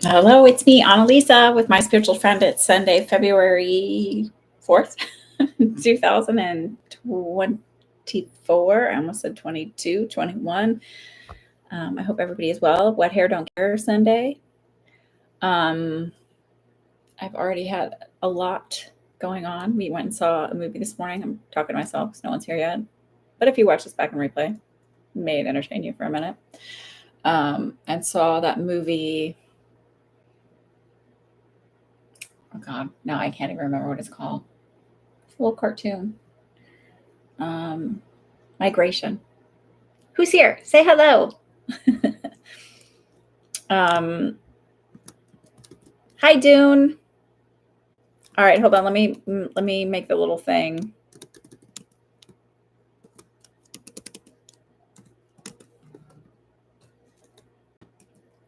Hello, it's me, Annalisa, with my spiritual friend. It's Sunday, February 4th, 2024. I almost said 22, 21. I hope everybody is well. Wet hair, don't care Sunday. I've already had a lot going on. We went and saw a movie this morning. I'm talking to myself because no one's here yet. But if you watch this back in replay, it may entertain you for a minute. And saw that movie. Oh God, now I can't even remember what it's called. It's a little cartoon. Migration. Who's here? Say hello. Hi, Dune. All right, hold on. Let me make the little thing.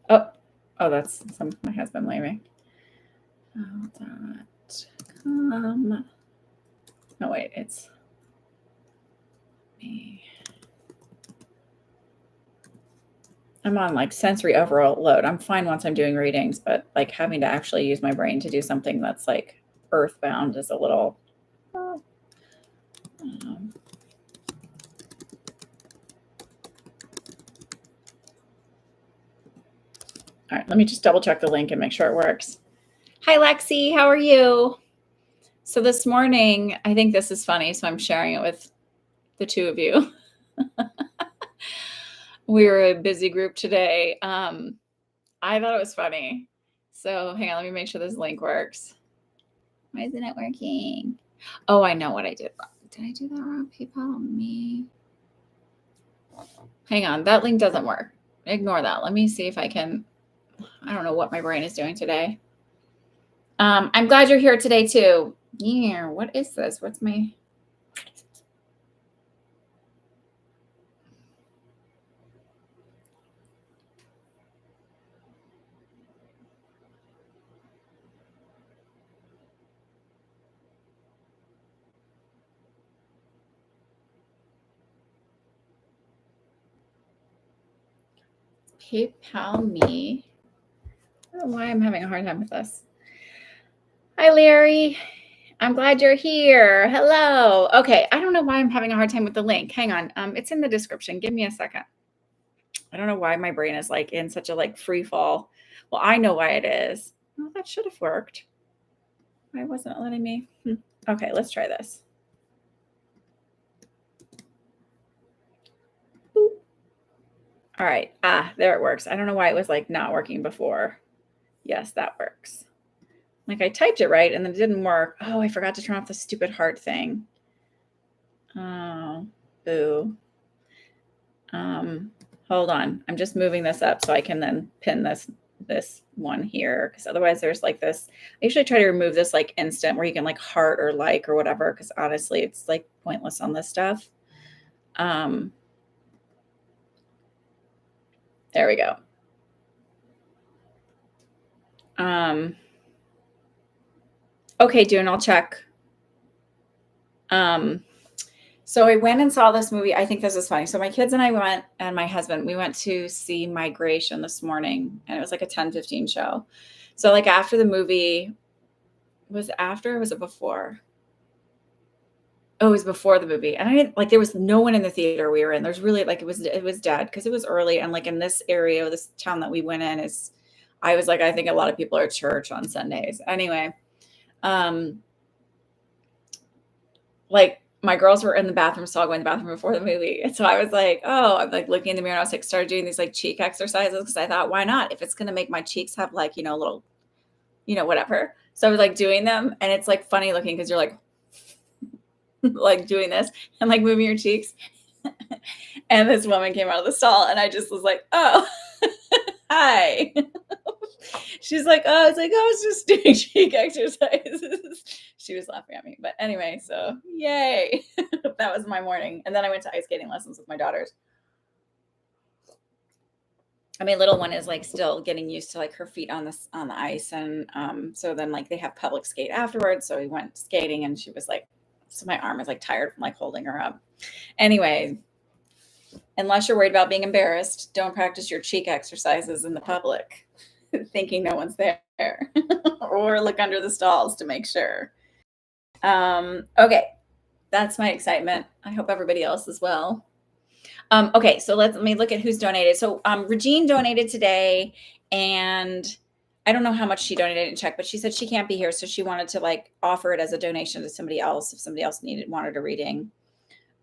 Oh, that's my husband leaving. No, wait, it's me. I'm on like sensory overload. I'm fine once I'm doing readings, but like having to actually use my brain to do something that's like earthbound is a little. All right, let me just double check the link and make sure it works. Hi, Lexi. How are you? So this morning, I think this is funny, so I'm sharing it with the two of you. We were a busy group today. I thought it was funny. So hang on, let me make sure this link works. Why isn't it working? Oh, I know what I did wrong. Did I do that wrong? PayPal, me. Hang on, that link doesn't work. Ignore that. Let me see if I can. I don't know what my brain is doing today. I'm glad you're here today too. Yeah, what is this? What's my... PayPal me. I don't know why I'm having a hard time with this. Hi, Larry. I'm glad you're here. Hello. Okay, I don't know why I'm having a hard time with the link. Hang on. It's in the description. Give me a second. I don't know why my brain is like in such a like free fall. Well, I know why it is. Well, that should have worked. Why wasn't it letting me? Okay, let's try this. Boop. All right. There it works. I don't know why it was like not working before. Yes, that works. Like I typed it right and then it didn't work. Oh, I forgot to turn off the stupid heart thing. Oh, boo. Hold on. I'm just moving this up so I can then pin this one here, because otherwise there's like this. I usually try to remove this like instant where you can like heart or like or whatever, because honestly it's like pointless on this stuff. There we go. Okay, Dune, I'll check. So I went and saw this movie. I think this is funny. So my kids and I went, and my husband, we went to see Migration this morning, and it was like a 10:15 show. So like after the movie, was it after or was it before? Oh, it was before the movie. And I didn't like, there was no one in the theater we were in. There's really like, it was dead because it was early. And like in this area, this town that we went in is, I was like, I think a lot of people are at church on Sundays. Anyway, like my girls were in the bathroom, so I went in the bathroom before the movie. And so I was like, oh, I'm like looking in the mirror. And I was like, started doing these like cheek exercises because I thought, why not? If it's going to make my cheeks have like, you know, a little, you know, whatever. So I was like doing them, and it's like funny looking because you're like, like doing this and like moving your cheeks. And this woman came out of the stall, and I just was like, oh, hi. She's like, oh, it's like, I was just doing cheek exercises. She was laughing at me. But anyway, so yay. That was my morning. And then I went to ice skating lessons with my daughters. I mean, little one is like still getting used to like her feet on the ice. And so then like they have public skate afterwards. So we went skating, and she was like, so my arm is like tired from like holding her up. Anyway, unless you're worried about being embarrassed, don't practice your cheek exercises in the public. thinking no one's there, or look under the stalls to make sure. Okay, that's my excitement. I hope everybody else as well. Okay, so let me look at who's donated. So Regine donated today, and I don't know how much she donated in check, but she said she can't be here, so she wanted to like offer it as a donation to somebody else if somebody else wanted a reading,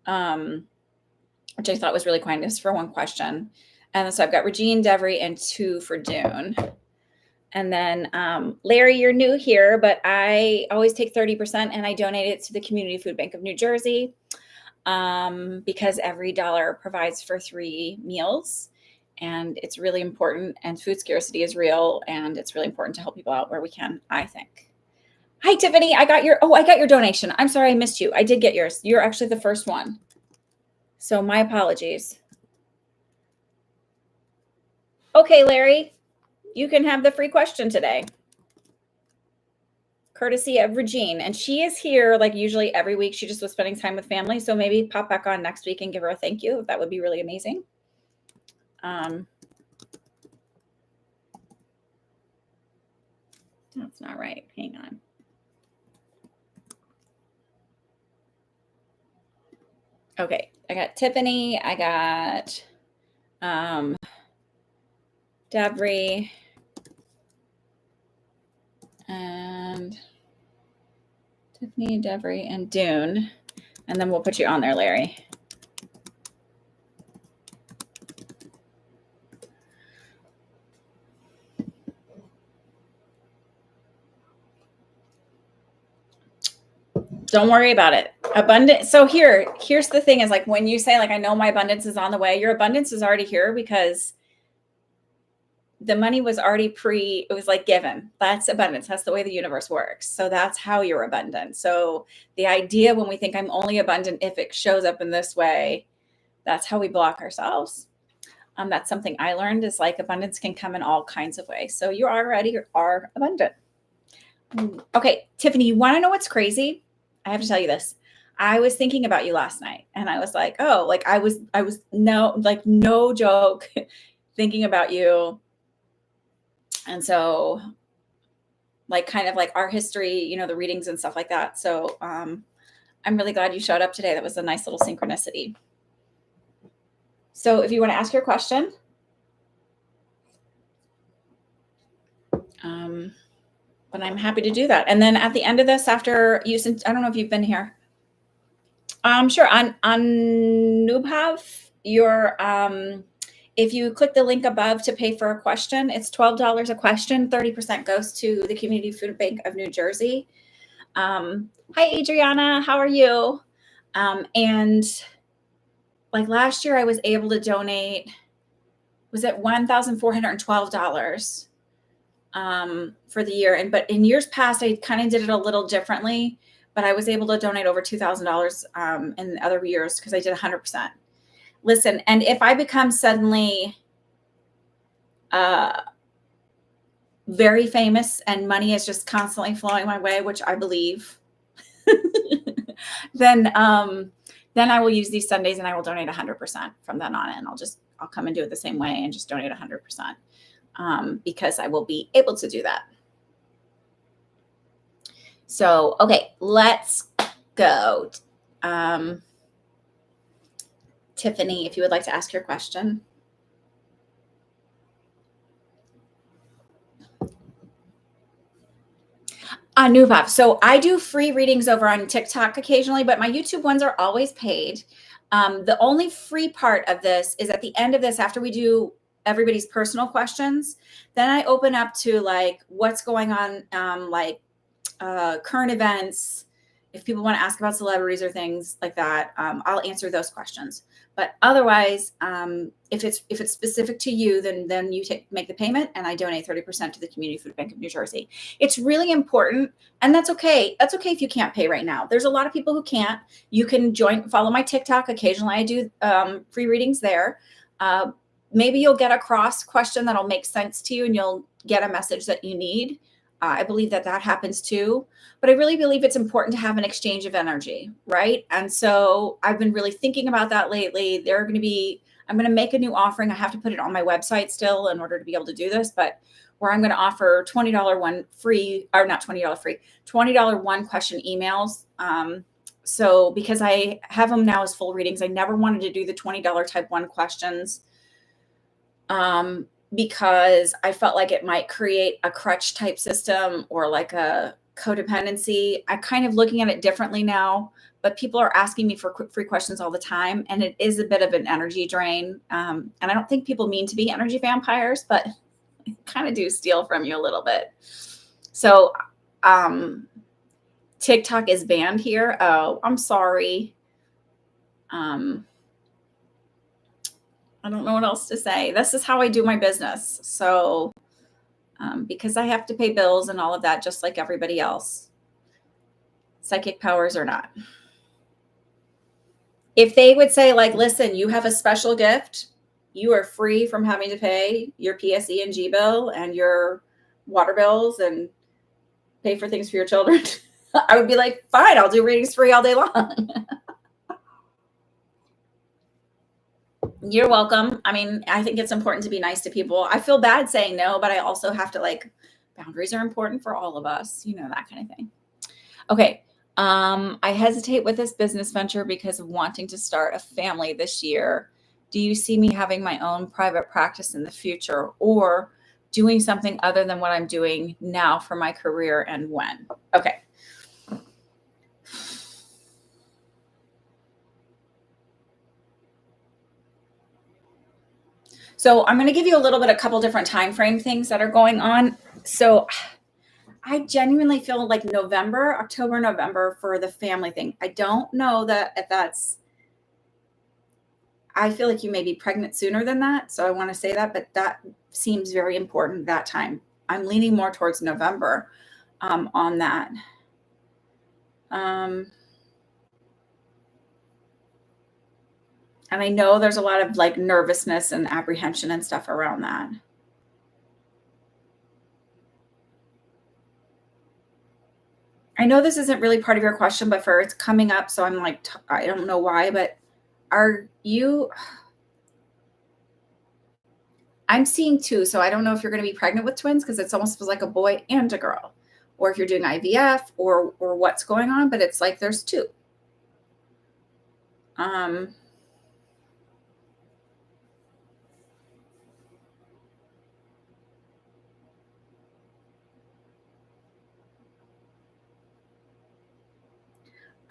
which I thought was really kind. Just for one question, and so I've got Regine, Devery, and 2 for Dune. And then Larry, you're new here, but I always take 30% and I donate it to the Community Food Bank of New Jersey, because every dollar provides for 3 meals, and it's really important, and food scarcity is real, and it's really important to help people out where we can, I think. Hi, Tiffany. I got your donation. I'm sorry I missed you. I did get yours. You're actually the first one. So my apologies. Okay, Larry, you can have the free question today, courtesy of Regine. And she is here like usually every week. She just was spending time with family. So maybe pop back on next week and give her a thank you. That would be really amazing. That's not right. Hang on. Okay, I got Tiffany. I got Devery, and Tiffany, Devery, and Dune. And then we'll put you on there, Larry. Don't worry about it. Abundance. So here's the thing is like when you say like, I know my abundance is on the way, your abundance is already here because the money was already it was like given. That's abundance. That's the way the universe works. So that's how you're abundant. So the idea when we think I'm only abundant if it shows up in this way, that's how we block ourselves. That's something I learned is like abundance can come in all kinds of ways. So you already are abundant. Okay, Tiffany, you want to know what's crazy? I have to tell you this. I was thinking about you last night and I was like, oh, like I was no joke thinking about you. And so like kind of like our history, you know, the readings and stuff like that. So I'm really glad you showed up today. That was a nice little synchronicity. So if you want to ask your question, but I'm happy to do that. And then at the end of this, after you, since I don't know if you've been here. Sure. On Nubhav, if you click the link above to pay for a question, it's $12 a question. 30% goes to the Community Food Bank of New Jersey. Hi, Adriana. How are you? And like last year, I was able to donate, was it $1,412 for the year. But in years past, I kind of did it a little differently, but I was able to donate over $2,000 in other years because I did 100%. Listen, and if I become suddenly very famous and money is just constantly flowing my way, which I believe, then I will use these Sundays and I will donate 100% from then on. And I'll come and do it the same way and just donate 100%. Because I will be able to do that. So, okay, let's go. Tiffany, if you would like to ask your question. Nubhav. So I do free readings over on TikTok occasionally, but my YouTube ones are always paid. The only free part of this is at the end of this, after we do everybody's personal questions, then I open up to like what's going on, current events. If people want to ask about celebrities or things like that, I'll answer those questions. But otherwise, if it's specific to you, then you make the payment and I donate 30% to the Community Food Bank of New Jersey. It's really important, and that's okay. That's okay if you can't pay right now. There's a lot of people who can't. You can follow my TikTok. Occasionally I do free readings there. Maybe you'll get a cross question that'll make sense to you and you'll get a message that you need. I believe that happens too, but I really believe it's important to have an exchange of energy, right? And so I've been really thinking about that lately. I'm going to make a new offering. I have to put it on my website still in order to be able to do this, but where I'm going to offer $20 one free, or not $20 free, $20 one question emails. So because I have them now as full readings, I never wanted to do the $20 type one questions, because I felt like it might create a crutch type system or like a codependency. I'm kind of looking at it differently now, but people are asking me for free questions all the time, and it is a bit of an energy drain. And I don't think people mean to be energy vampires, but kind of do steal from you a little bit. So TikTok is banned here. Oh, I'm sorry. I don't know what else to say. This is how I do my business. So because I have to pay bills and all of that, just like everybody else, psychic powers or not. If they would say, like, listen, you have a special gift, you are free from having to pay your PSE&G bill and your water bills and pay for things for your children, I would be like, fine, I'll do readings free all day long. You're welcome. I mean, I think it's important to be nice to people. I feel bad saying no, but I also have to, like, boundaries are important for all of us, that kind of thing. Okay. I hesitate with this business venture because of wanting to start a family this year. Do you see me having my own private practice in the future, or doing something other than what I'm doing now for my career, and when? Okay. So I'm going to give you a couple different time frame things that are going on. So I genuinely feel like October, November for the family thing. I don't know that if that's, I feel like you may be pregnant sooner than that. So I want to say that, but that seems very important that time. I'm leaning more towards November on that. And I know there's a lot of like nervousness and apprehension and stuff around that. I know this isn't really part of your question, but it's coming up. So I'm like, I don't know why, but I'm seeing two. So I don't know if you're going to be pregnant with twins, because it's almost like a boy and a girl, or if you're doing IVF or what's going on, but it's like there's two.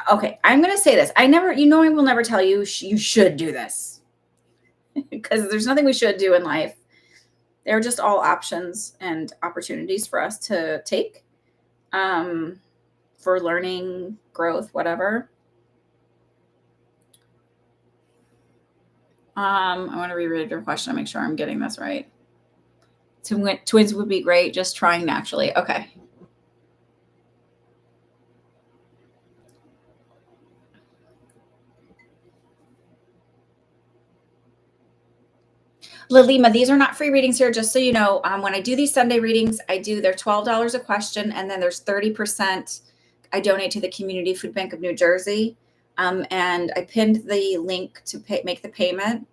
Okay, I'm going to say this. I will never tell you you should do this, because there's nothing we should do in life. They're just all options and opportunities for us to take, for learning, growth, whatever. I want to reread your question to make sure I'm getting this right. Twins would be great, just trying naturally. Okay. Lalima, these are not free readings here, just so you know. When I do these Sunday readings, they're $12 a question, and then there's 30% I donate to the Community Food Bank of New Jersey. And I pinned the link to make the payment.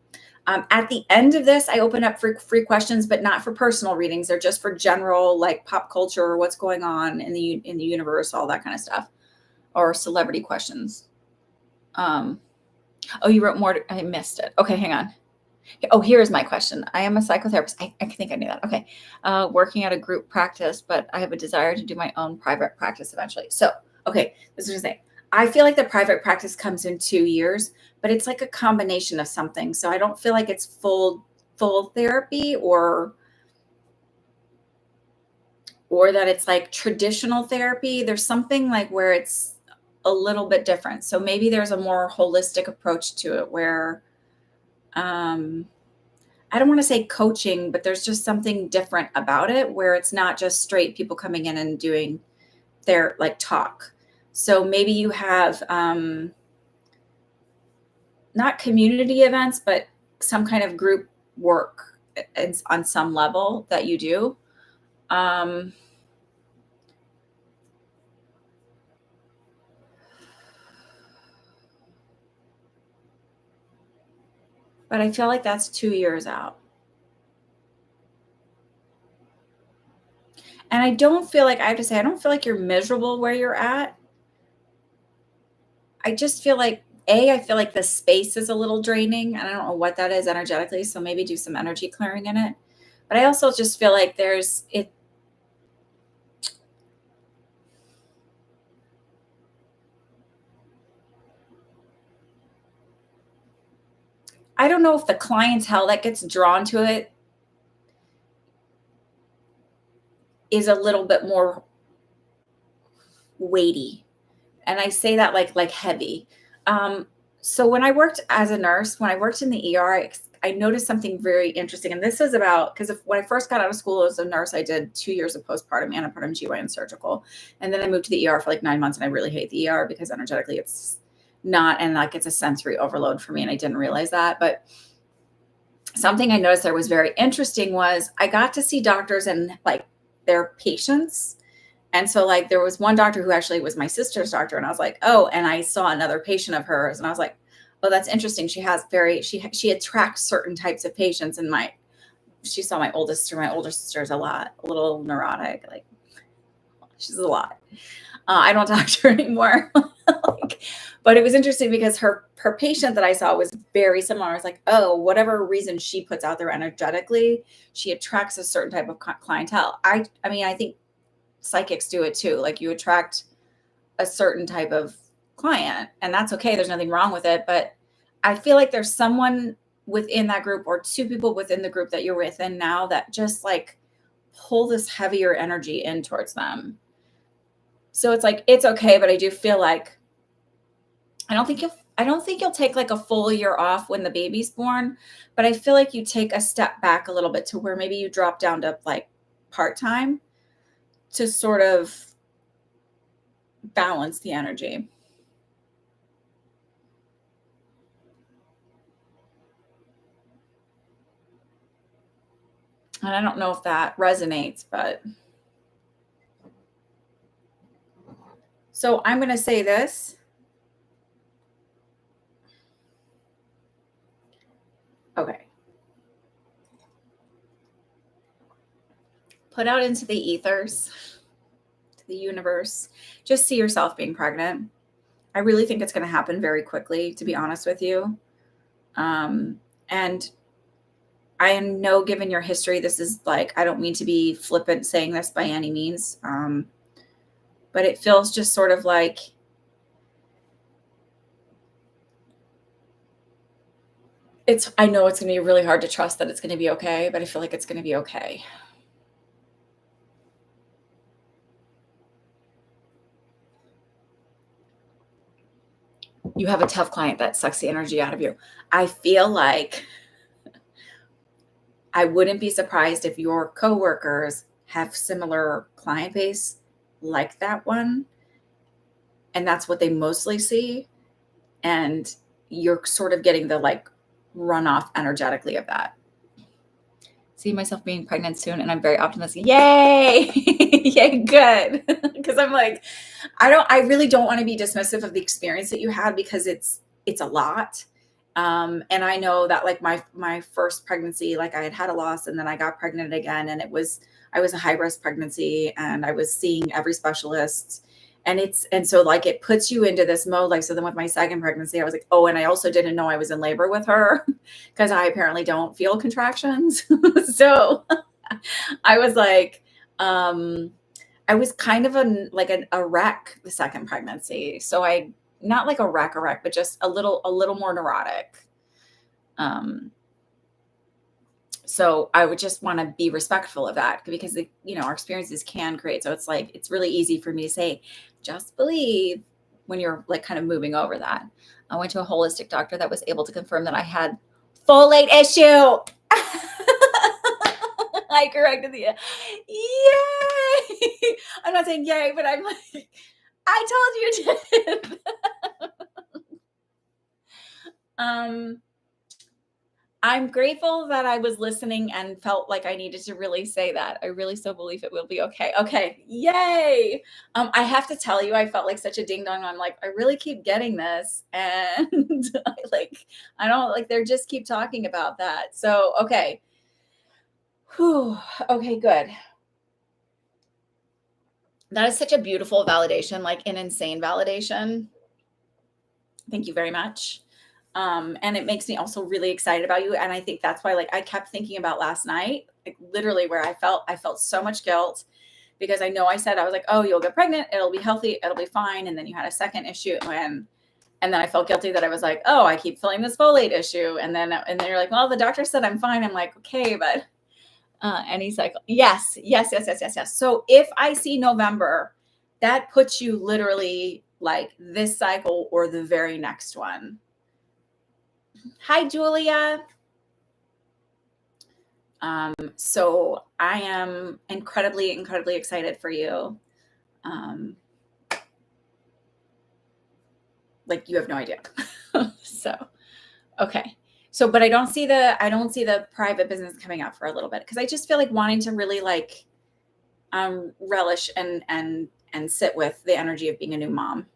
At the end of this, I open up for free questions, but not for personal readings. They're just for general, like pop culture, what's going on in the universe, all that kind of stuff, or celebrity questions. Oh, you wrote more. I missed it. Okay, hang on. Oh, here is my question. I am a psychotherapist. I think I knew that. Okay. Working at a group practice, but I have a desire to do my own private practice eventually. So, okay, this is what I'm saying. I feel like the private practice comes in 2 years, but it's like a combination of something. So I don't feel like it's full therapy, or that it's like traditional therapy. There's something like where it's a little bit different. So maybe there's a more holistic approach to it where, I don't want to say coaching, but there's just something different about it, where it's not just straight people coming in and doing their like talk. So maybe you have not community events, but some kind of group work on some level that you do. But I feel like that's 2 years out. And I don't feel like, I have to say, I don't feel like you're miserable where you're at. I just feel like, I feel like the space is a little draining, and I don't know what that is energetically. So maybe do some energy clearing in it. But I also just feel like there's it. I don't know if the clientele that gets drawn to it is a little bit more weighty. And I say that like heavy. Um, so when I worked as a nurse, when I worked in the ER, I noticed something very interesting. And this is about, because when I first got out of school as a nurse, I did 2 years of postpartum, antepartum, GYN surgical. And then I moved to the ER for like 9 months, and I really hate the ER because energetically it's not, and like it's a sensory overload for me. And I didn't realize that. But something I noticed that was very interesting was I got to see doctors and like their patients. And so like there was one doctor who actually was my sister's doctor, and I was like, "Oh," and I saw another patient of hers, and I was like, "Oh, that's interesting. She attracts certain types of patients." And she saw my oldest sister. My older sister is a little neurotic. Like she's a lot. I don't talk to her anymore. Like, but it was interesting because her patient that I saw was very similar. I was like, oh, whatever reason she puts out there energetically, she attracts a certain type of clientele. I mean, I think psychics do it too. Like you attract a certain type of client, and that's okay. There's nothing wrong with it. But I feel like there's someone within that group, or two people within the group that you're within now, that just like pull this heavier energy in towards them. So it's like, it's okay. But I do feel like, I don't think you'll take like a full year off when the baby's born, but I feel like you take a step back a little bit to where maybe you drop down to like part-time to sort of balance the energy. And I don't know if that resonates, but so I'm going to say this. Okay. Put out into the ethers, to the universe. Just see yourself being pregnant. I really think it's going to happen very quickly, to be honest with you. And I know, given your history, this is like, I don't mean to be flippant saying this by any means. But it feels just sort of like I know it's going to be really hard to trust that it's going to be okay, but I feel like it's going to be okay. You have a tough client that sucks the energy out of you. I feel like I wouldn't be surprised if your coworkers have similar client base like that one, and that's what they mostly see. And you're sort of getting the like runoff energetically of that. See myself being pregnant soon, and I'm very optimistic. Yay! Yay, good. Because I'm like, I really don't want to be dismissive of the experience that you had, because it's a lot. And I know that like my first pregnancy, like I had a loss, and then I got pregnant again, and I was a high risk pregnancy, and I was seeing every specialist. And so like it puts you into this mode. Like, so then with my second pregnancy, I was like, oh, and I also didn't know I was in labor with her, because I apparently don't feel contractions. So I was like, I was kind of a wreck the second pregnancy. So not like a wreck, but just a little more neurotic. So I would just want to be respectful of that, because our experiences can create. So it's like, it's really easy for me to say, just believe, when you're like kind of moving over that. I went to a holistic doctor that was able to confirm that I had folate issue. I corrected the yay. I'm not saying yay, but I'm like, I told you to. I'm grateful that I was listening and felt like I needed to really say that. I really still believe it will be okay. Okay. Yay. I have to tell you, I felt like such a ding dong. I'm like, I really keep getting this. And I don't like, they just keep talking about that. So, okay. Whew. Okay, good. That is such a beautiful validation, like an insane validation. Thank you very much. And it makes me also really excited about you. And I think that's why, like, I kept thinking about last night, like literally where I felt so much guilt because I know I said, I was like, oh, you'll get pregnant. It'll be healthy. It'll be fine. And then you had a second issue and then I felt guilty that I was like, oh, I keep feeling this folate issue. And then you're like, well, the doctor said I'm fine. I'm like, okay, but any cycle. Yes. So if I see November, that puts you literally like this cycle or the very next one. Hi, Julia. So I am incredibly excited for you. Like you have no idea. So, okay. So, but I don't see the private business coming up for a little bit because I just feel like wanting to really like relish and sit with the energy of being a new mom.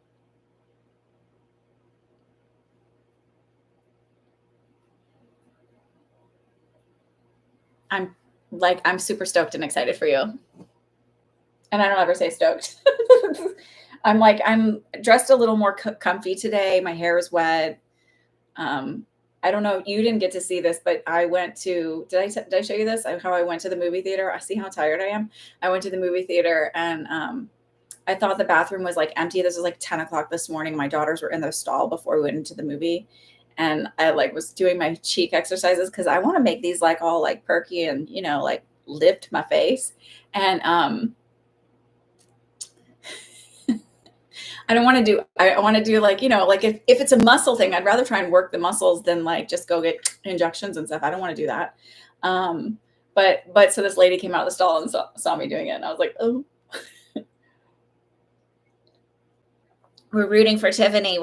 I'm super stoked and excited for you. And I don't ever say stoked. I'm dressed a little more comfy today. My hair is wet. I don't know. You didn't get to see this, but I went to, did I show you this? How I went to the movie theater. I see how tired I am. I went to the movie theater and, I thought the bathroom was like empty. This was like 10 o'clock this morning. My daughters were in the stall before we went into the movie. And I like was doing my cheek exercises because I want to make these like all like perky and, like lift my face. And, I want to do like, like if it's a muscle thing, I'd rather try and work the muscles than like just go get injections and stuff. I don't want to do that. But so this lady came out of the stall and saw me doing it. And I was like, oh, we're rooting for Tiffany.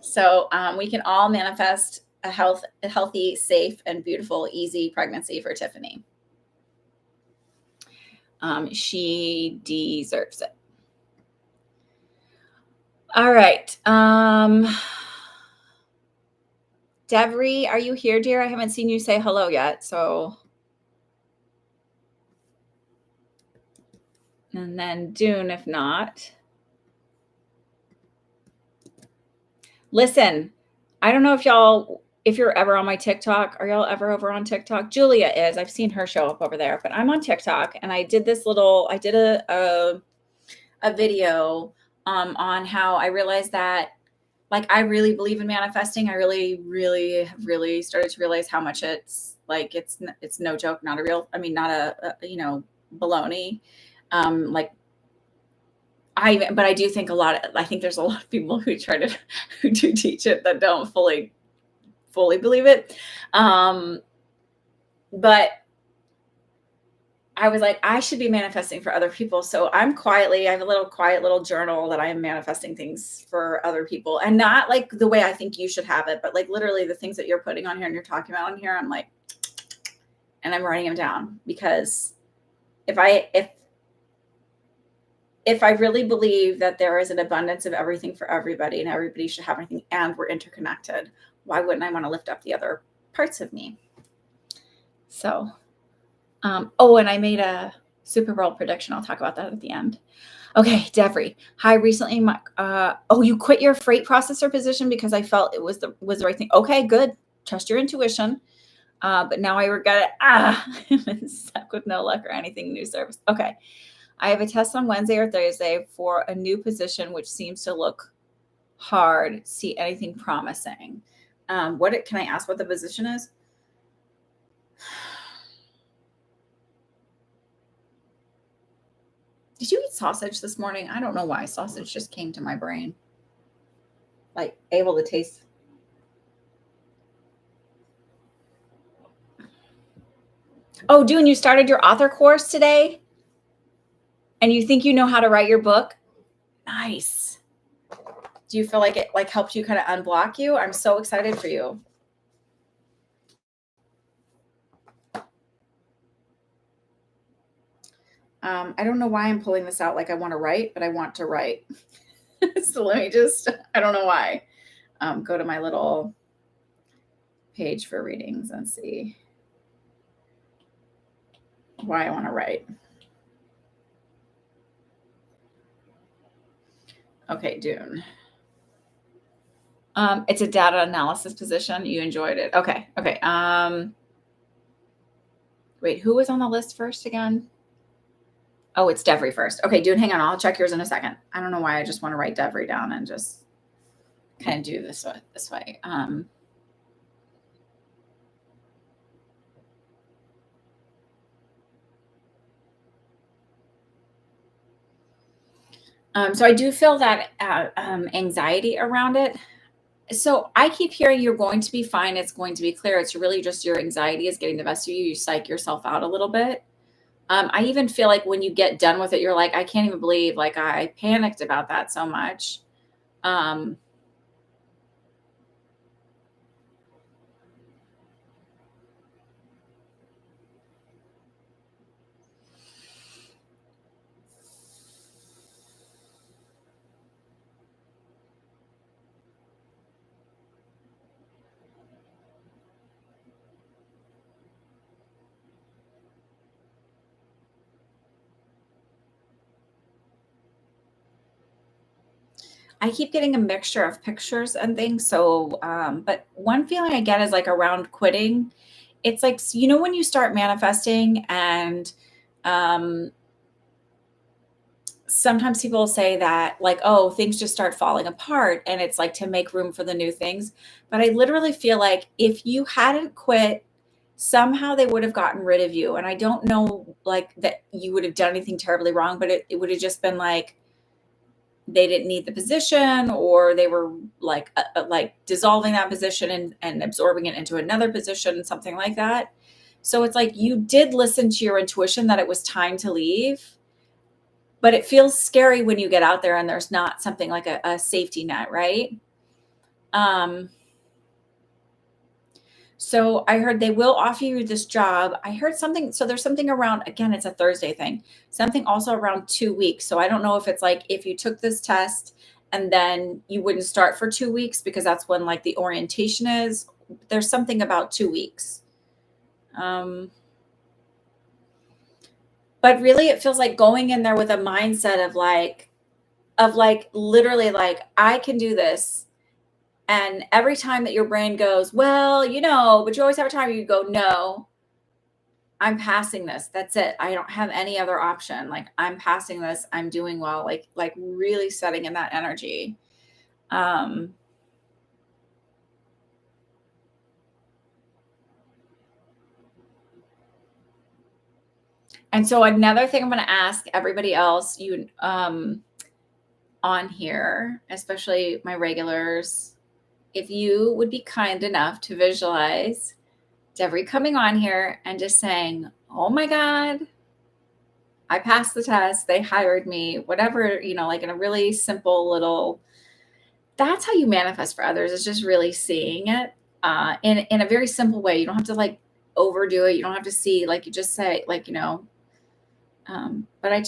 So we can all manifest a healthy, safe, and beautiful, easy pregnancy for Tiffany. She deserves it. All right. Devery, are you here, dear? I haven't seen you say hello yet. So. And then Dune, if not. Listen, I don't know if you're ever on my TikTok. Are y'all ever over on TikTok? Julia is. I've seen her show up over there, but I'm on TikTok and I did a video on how I realized that like I really believe in manifesting. I really started to realize how much it's like it's no joke, not a baloney. But I do think I think there's a lot of people who who do teach it that don't fully believe it. But I was like, I should be manifesting for other people. So I have a quiet little journal that I am manifesting things for other people, and not like the way I think you should have it, but like literally the things that you're putting on here and you're talking about on here. I'm like, and I'm writing them down because if I really believe that there is an abundance of everything for everybody and everybody should have everything and we're interconnected, why wouldn't I want to lift up the other parts of me? So, and I made a Super Bowl prediction. I'll talk about that at the end. Okay, Devery. Hi, recently you quit your freight processor position because I felt it was the right thing. Okay, good. Trust your intuition. But now I regret it. I've been stuck with no luck or anything new service. Okay. I have a test on Wednesday or Thursday for a new position, which seems to look hard. See anything promising? Can I ask what the position is? Did you eat sausage this morning? I don't know why sausage just came to my brain. Like able to taste. Oh, Dune, you started your author course today? And you think you know how to write your book? Nice. Do you feel like it like helped you kind of unblock you? I'm so excited for you. I don't know why I'm pulling this out like I want to write, but I want to write. So let me I don't know why. Go to my little page for readings and see why I want to write. Okay, Dune. It's a data analysis position. You enjoyed it. Okay. Okay. Wait, who was on the list first again? Oh, it's Devry first. Okay, Dune, hang on. I'll check yours in a second. I don't know why I just want to write Devry down and just kind of do this way. So I do feel that anxiety around it. So I keep hearing you're going to be fine. It's going to be clear. It's really just your anxiety is getting the best of you. You psych yourself out a little bit. I even feel like when you get done with it, you're like, I can't even believe like I panicked about that so much. Um, I keep getting a mixture of pictures and things. So, but one feeling I get is like around quitting. It's like, when you start manifesting and um, sometimes people say that like, oh, things just start falling apart and it's like to make room for the new things. But I literally feel like if you hadn't quit, somehow they would have gotten rid of you. And I don't know like that you would have done anything terribly wrong, but it would have just been like they didn't need the position or they were like dissolving that position and absorbing it into another position, something like that. So it's like you did listen to your intuition that it was time to leave, but it feels scary when you get out there and there's not something like a safety net, right? Um, so I heard they will offer you this job. I heard something. So there's something around, again, it's a Thursday thing, something also around 2 weeks. So I don't know if it's like if you took this test and then you wouldn't start for 2 weeks because that's when like the orientation is. There's something about 2 weeks. Um, but really, it feels like going in there with a mindset of like literally like, I can do this. And every time that your brain goes, well, but you always have a time you go, no, I'm passing this. That's it. I don't have any other option. Like I'm passing this. I'm doing well. Like really setting in that energy. Um, and so another thing I'm going to ask everybody else, you on here, especially my regulars, if you would be kind enough to visualize Devery coming on here and just saying, "Oh my God, I passed the test. They hired me." Whatever, like in a really simple little. That's how you manifest for others. Is just really seeing it in a very simple way. You don't have to like overdo it. You don't have to see like you just say like But I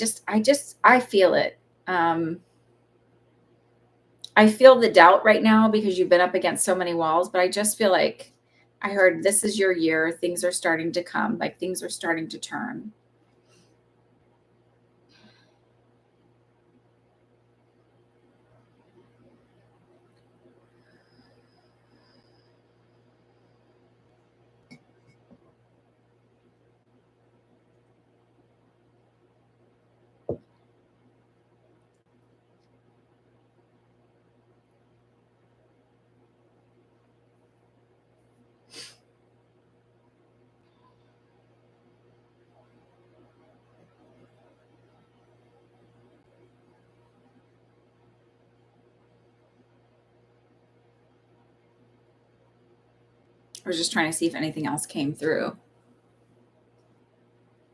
feel it. Um, I feel the doubt right now because you've been up against so many walls. But I just feel like I heard this is your year. Things are starting to come. Like things are starting to turn. I was just trying to see if anything else came through.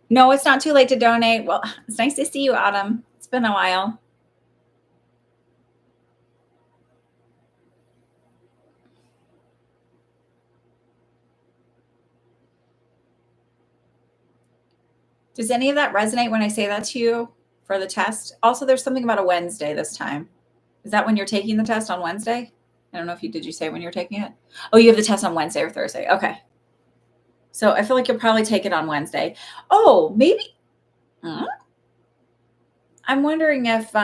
No, it's not too late to donate. Well, it's nice to see you, Autumn. It's been a while. Does any of that resonate when I say that to you for the test? Also, there's something about a Wednesday this time. Is that when you're taking the test on Wednesday? I don't know if did you say when you're taking it? Oh, you have the test on Wednesday or Thursday. Okay. So I feel like you'll probably take it on Wednesday. Oh, maybe. I'm wondering if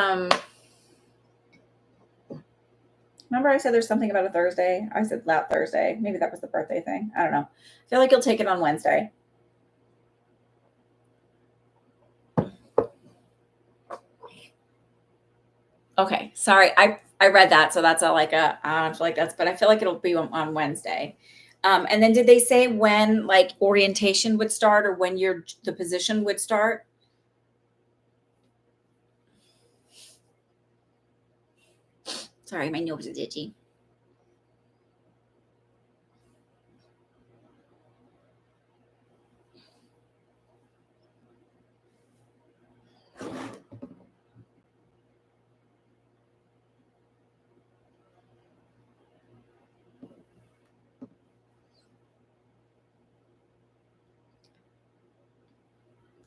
Remember I said there's something about a Thursday? I said that Thursday. Maybe that was the birthday thing. I don't know. I feel like you'll take it on Wednesday. Okay, sorry. I read that, so that's a like a I don't feel like that's, but I feel like it'll be on Wednesday. And then did they say when like orientation would start or when the position would start? Sorry, my nose is itchy.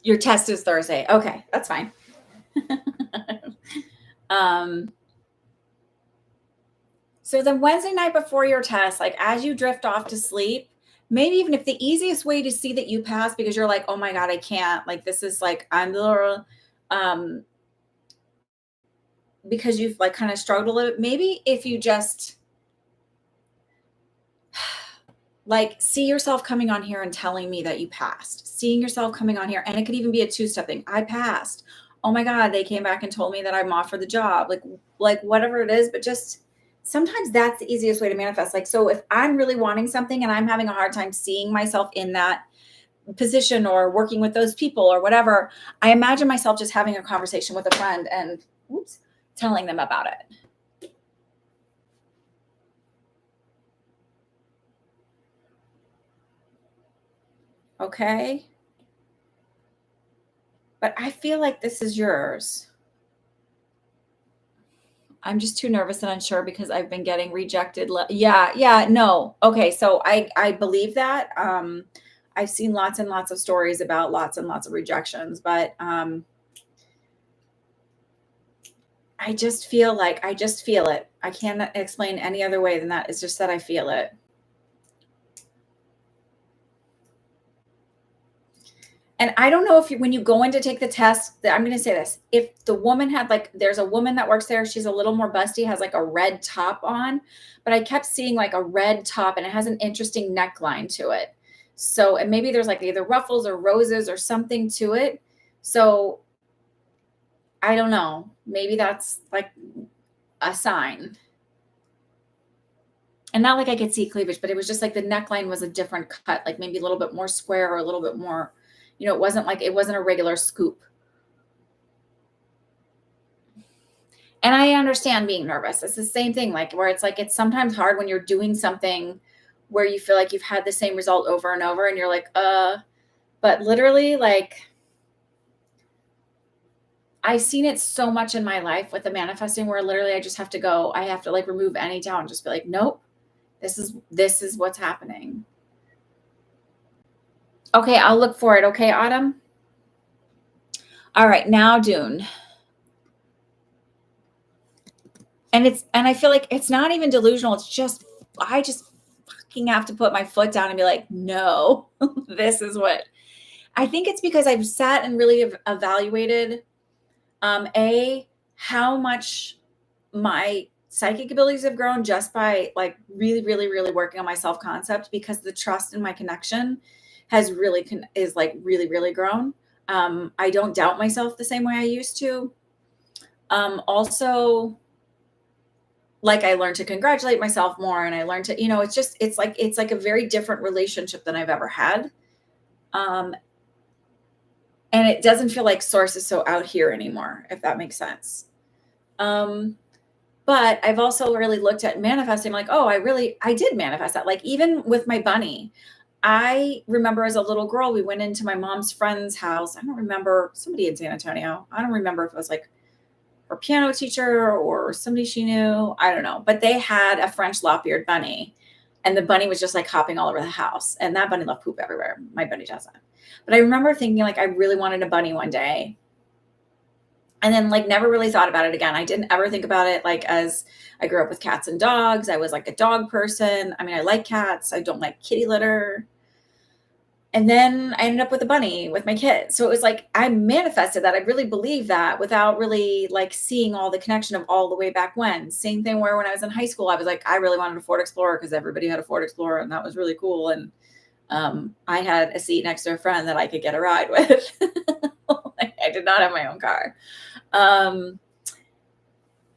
Your test is Thursday. Okay, that's fine. um, so then Wednesday night before your test, like as you drift off to sleep, maybe even if the easiest way to see that you passed because you're like, oh my God, I can't, like this is like I'm the um because you've like kind of struggled a little bit, maybe if you just like see yourself coming on here and telling me that you passed, seeing yourself coming on here, and it could even be a two-step thing. I passed. Oh my God, they came back and told me that I'm offered the job. Like whatever it is, but just sometimes that's the easiest way to manifest. Like, so if I'm really wanting something and I'm having a hard time seeing myself in that position or working with those people or whatever, I imagine myself just having a conversation with a friend and oops, telling them about it. Okay. But I feel like this is yours. I'm just too nervous and unsure because I've been getting rejected. Yeah, yeah, no. Okay, so I believe that. I've seen lots and lots of stories about lots and lots of rejections, but I just feel it. I can't explain any other way than that. It's just that I feel it. And I don't know if when you go in to take the test, I'm going to say this. If the woman had like, there's a woman that works there, she's a little more busty, has like a red top on, but I kept seeing like a red top and it has an interesting neckline to it. So, and maybe there's like either ruffles or roses or something to it. So I don't know. Maybe that's like a sign. And not like I could see cleavage, but it was just like the neckline was a different cut, like maybe a little bit more square or a little bit more, it wasn't like it wasn't a regular scoop. And I understand being nervous. It's the same thing, like where it's like it's sometimes hard when you're doing something where you feel like you've had the same result over and over and you're like, but literally like I've seen it so much in my life with the manifesting where literally I just have to go, I have to like remove any doubt and just be like, nope, this is what's happening. Okay, I'll look for it. Okay, Autumn. All right, now Dune. And I feel like it's not even delusional. It's just I just fucking have to put my foot down and be like, no, this is what I think it's because I've sat and really evaluated how much my psychic abilities have grown just by like really, really, really working on my self-concept because the trust in my connection has really is like really, really grown. I don't doubt myself the same way I used to. Also, like I learned to congratulate myself more and I learned to, it's like a very different relationship than I've ever had. Um, and it doesn't feel like source is so out here anymore, if that makes sense. But I've also really looked at manifesting like, oh, I did manifest that. Like even with my bunny, I remember as a little girl, we went into my mom's friend's house. I don't remember somebody in San Antonio. I don't remember if it was like her piano teacher or somebody she knew. I don't know. But they had a French lop-eared bunny. And the bunny was just like hopping all over the house. And that bunny left poop everywhere. My bunny doesn't. But I remember thinking like I really wanted a bunny one day. And then like never really thought about it again. I didn't ever think about it like as I grew up with cats and dogs. I was like a dog person. I mean, I like cats. I don't like kitty litter. And then I ended up with a bunny with my kids. So it was like I manifested that. I really believe that without really like seeing all the connection of all the way back when. Same thing where when I was in high school, I was like, I really wanted a Ford Explorer because everybody had a Ford Explorer and that was really cool. And I had a seat next to a friend that I could get a ride with. Like, I did not have my own car. And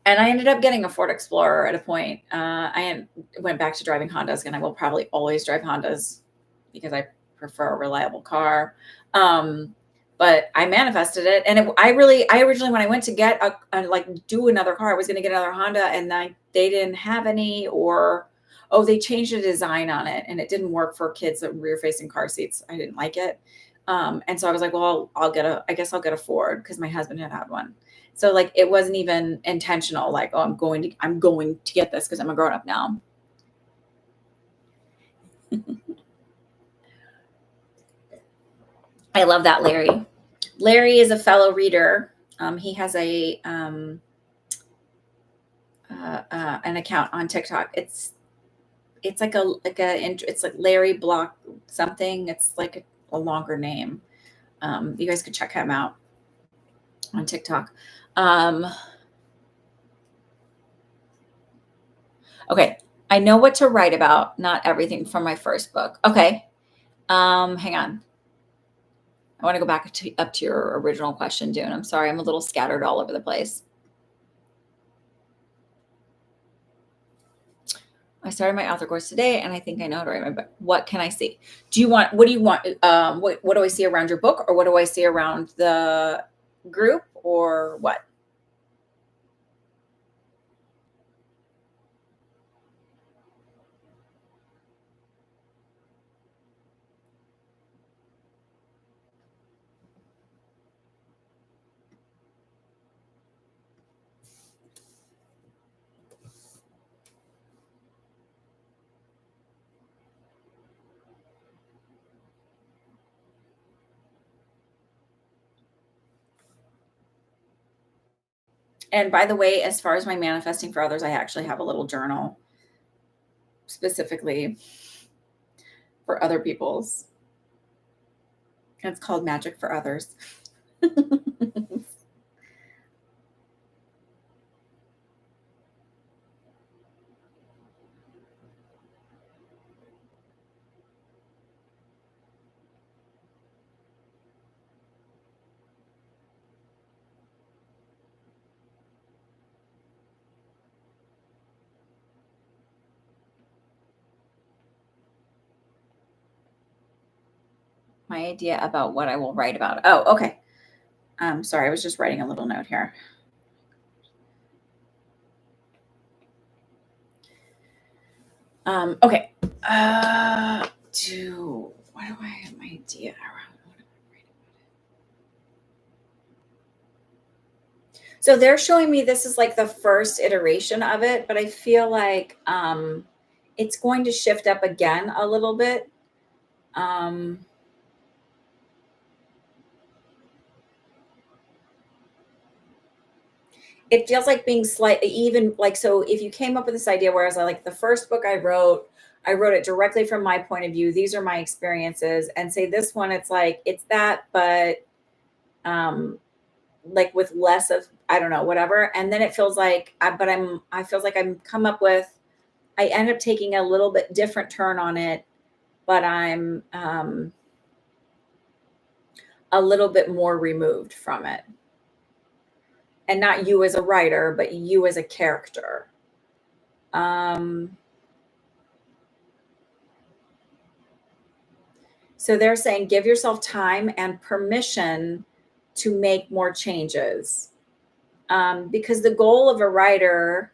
I ended up getting a Ford Explorer at a point. Went back to driving Hondas, and I will probably always drive Hondas because I prefer a reliable car. But I manifested it, and I originally, when I went to get like do another car, I was going to get another Honda, and they didn't have any, or they changed the design on it, and it didn't work for kids that rear facing car seats. I didn't like it, and so I was like, well, I guess I'll get a Ford because my husband had one. So like it wasn't even intentional. Like, oh, I'm going to get this because I'm a grown up now. I love that, Larry. Larry is a fellow reader. He has an account on TikTok. It's like it's like Larry Block something. It's like a longer name. You guys could check him out on TikTok. Okay, I know what to write about. Not everything from my first book. Okay, hang on. I want to go back up to your original question, Dune. I'm sorry, I'm a little scattered all over the place. I started my author course today, and I think I know how to write my book. What can I see? What do you want? What do I see around your book, or what do I see around the group, or what? And by the way, as far as my manifesting for others, I actually have a little journal specifically for other people's. It's called Magic for Others. My idea about what I will write about. Oh, okay. Sorry, I was just writing a little note here. Okay. What do I have my idea around? What am I writing about it? So they're showing me this is like the first iteration of it, but I feel like it's going to shift up again a little bit. It feels like being slightly even like, so if you came up with this idea, whereas I like the first book I wrote it directly from my point of view. These are my experiences. And say this one, it's like, it's that, but like with less of, I don't know, whatever. And then it feels like, I feels like I'm come up with, I end up taking a little bit different turn on it, but I'm a little bit more removed from it. And not you as a writer, but you as a character. So they're saying give yourself time and permission to make more changes. Because the goal of a writer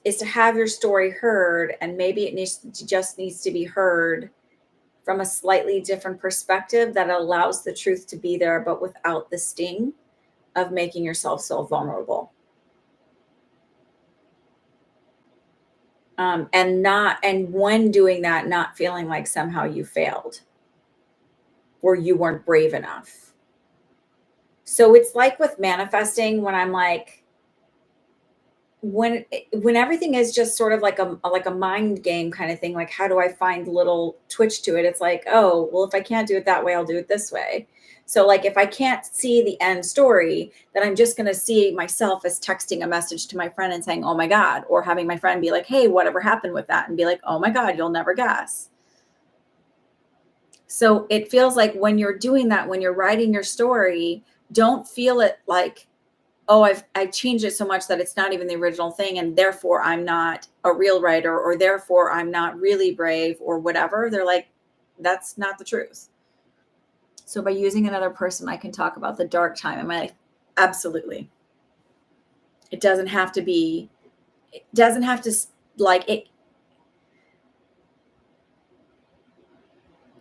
is to have your story heard, and maybe it just needs to be heard from a slightly different perspective that allows the truth to be there, but without the sting of making yourself so vulnerable. And when doing that, not feeling like somehow you failed or you weren't brave enough. So it's like with manifesting, when I'm like, when everything is just sort of like a mind game kind of thing, like how do I find little twitch to it? It's like, oh, well, if I can't do it that way, I'll do it this way. So like if I can't see the end story, then I'm just going to see myself as texting a message to my friend and saying, "Oh my god," or having my friend be like, "Hey, whatever happened with that?" and be like, "Oh my god, you'll never guess." So it feels like when you're doing that, when you're writing your story, don't feel it like, oh, I changed it so much that it's not even the original thing, and therefore I'm not a real writer, or therefore I'm not really brave, or whatever. They're like, that's not the truth. So by using another person, I can talk about the dark time in my life. Absolutely. It doesn't have to be, it doesn't have to like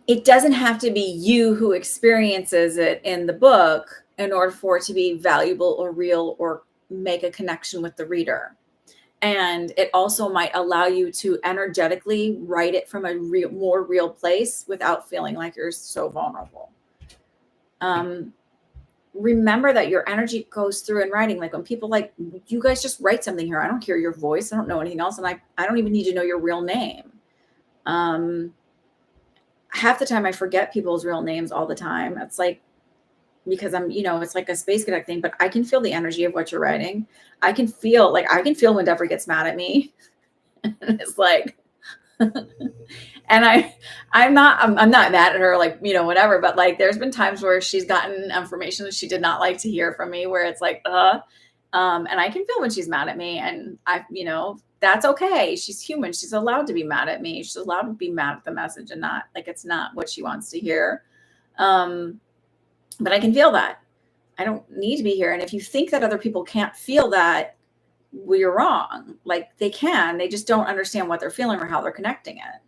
it doesn't have to be you who experiences it in the book in order for it to be valuable or real or make a connection with the reader. And it also might allow you to energetically write it from a more real place without feeling like you're so vulnerable. Um, Remember that your energy goes through in writing. Like when people like, you guys just write something here. I don't hear your voice. I don't know anything else. And I don't even need to know your real name. Half the time I forget people's real names all the time. It's like, because it's like a space cadet thing, but I can feel the energy of what you're writing. I can feel when Deborah gets mad at me. It's like, and I'm not mad at her, like, whatever, but like, there's been times where she's gotten information that she did not like to hear from me, where it's like, and I can feel when she's mad at me, and that's okay. She's human. She's allowed to be mad at me. She's allowed to be mad at the message and not like, it's not what she wants to hear. But I can feel that. I don't need to be here. And if you think that other people can't feel that, well, you're wrong. Like they can, they just don't understand what they're feeling or how they're connecting it.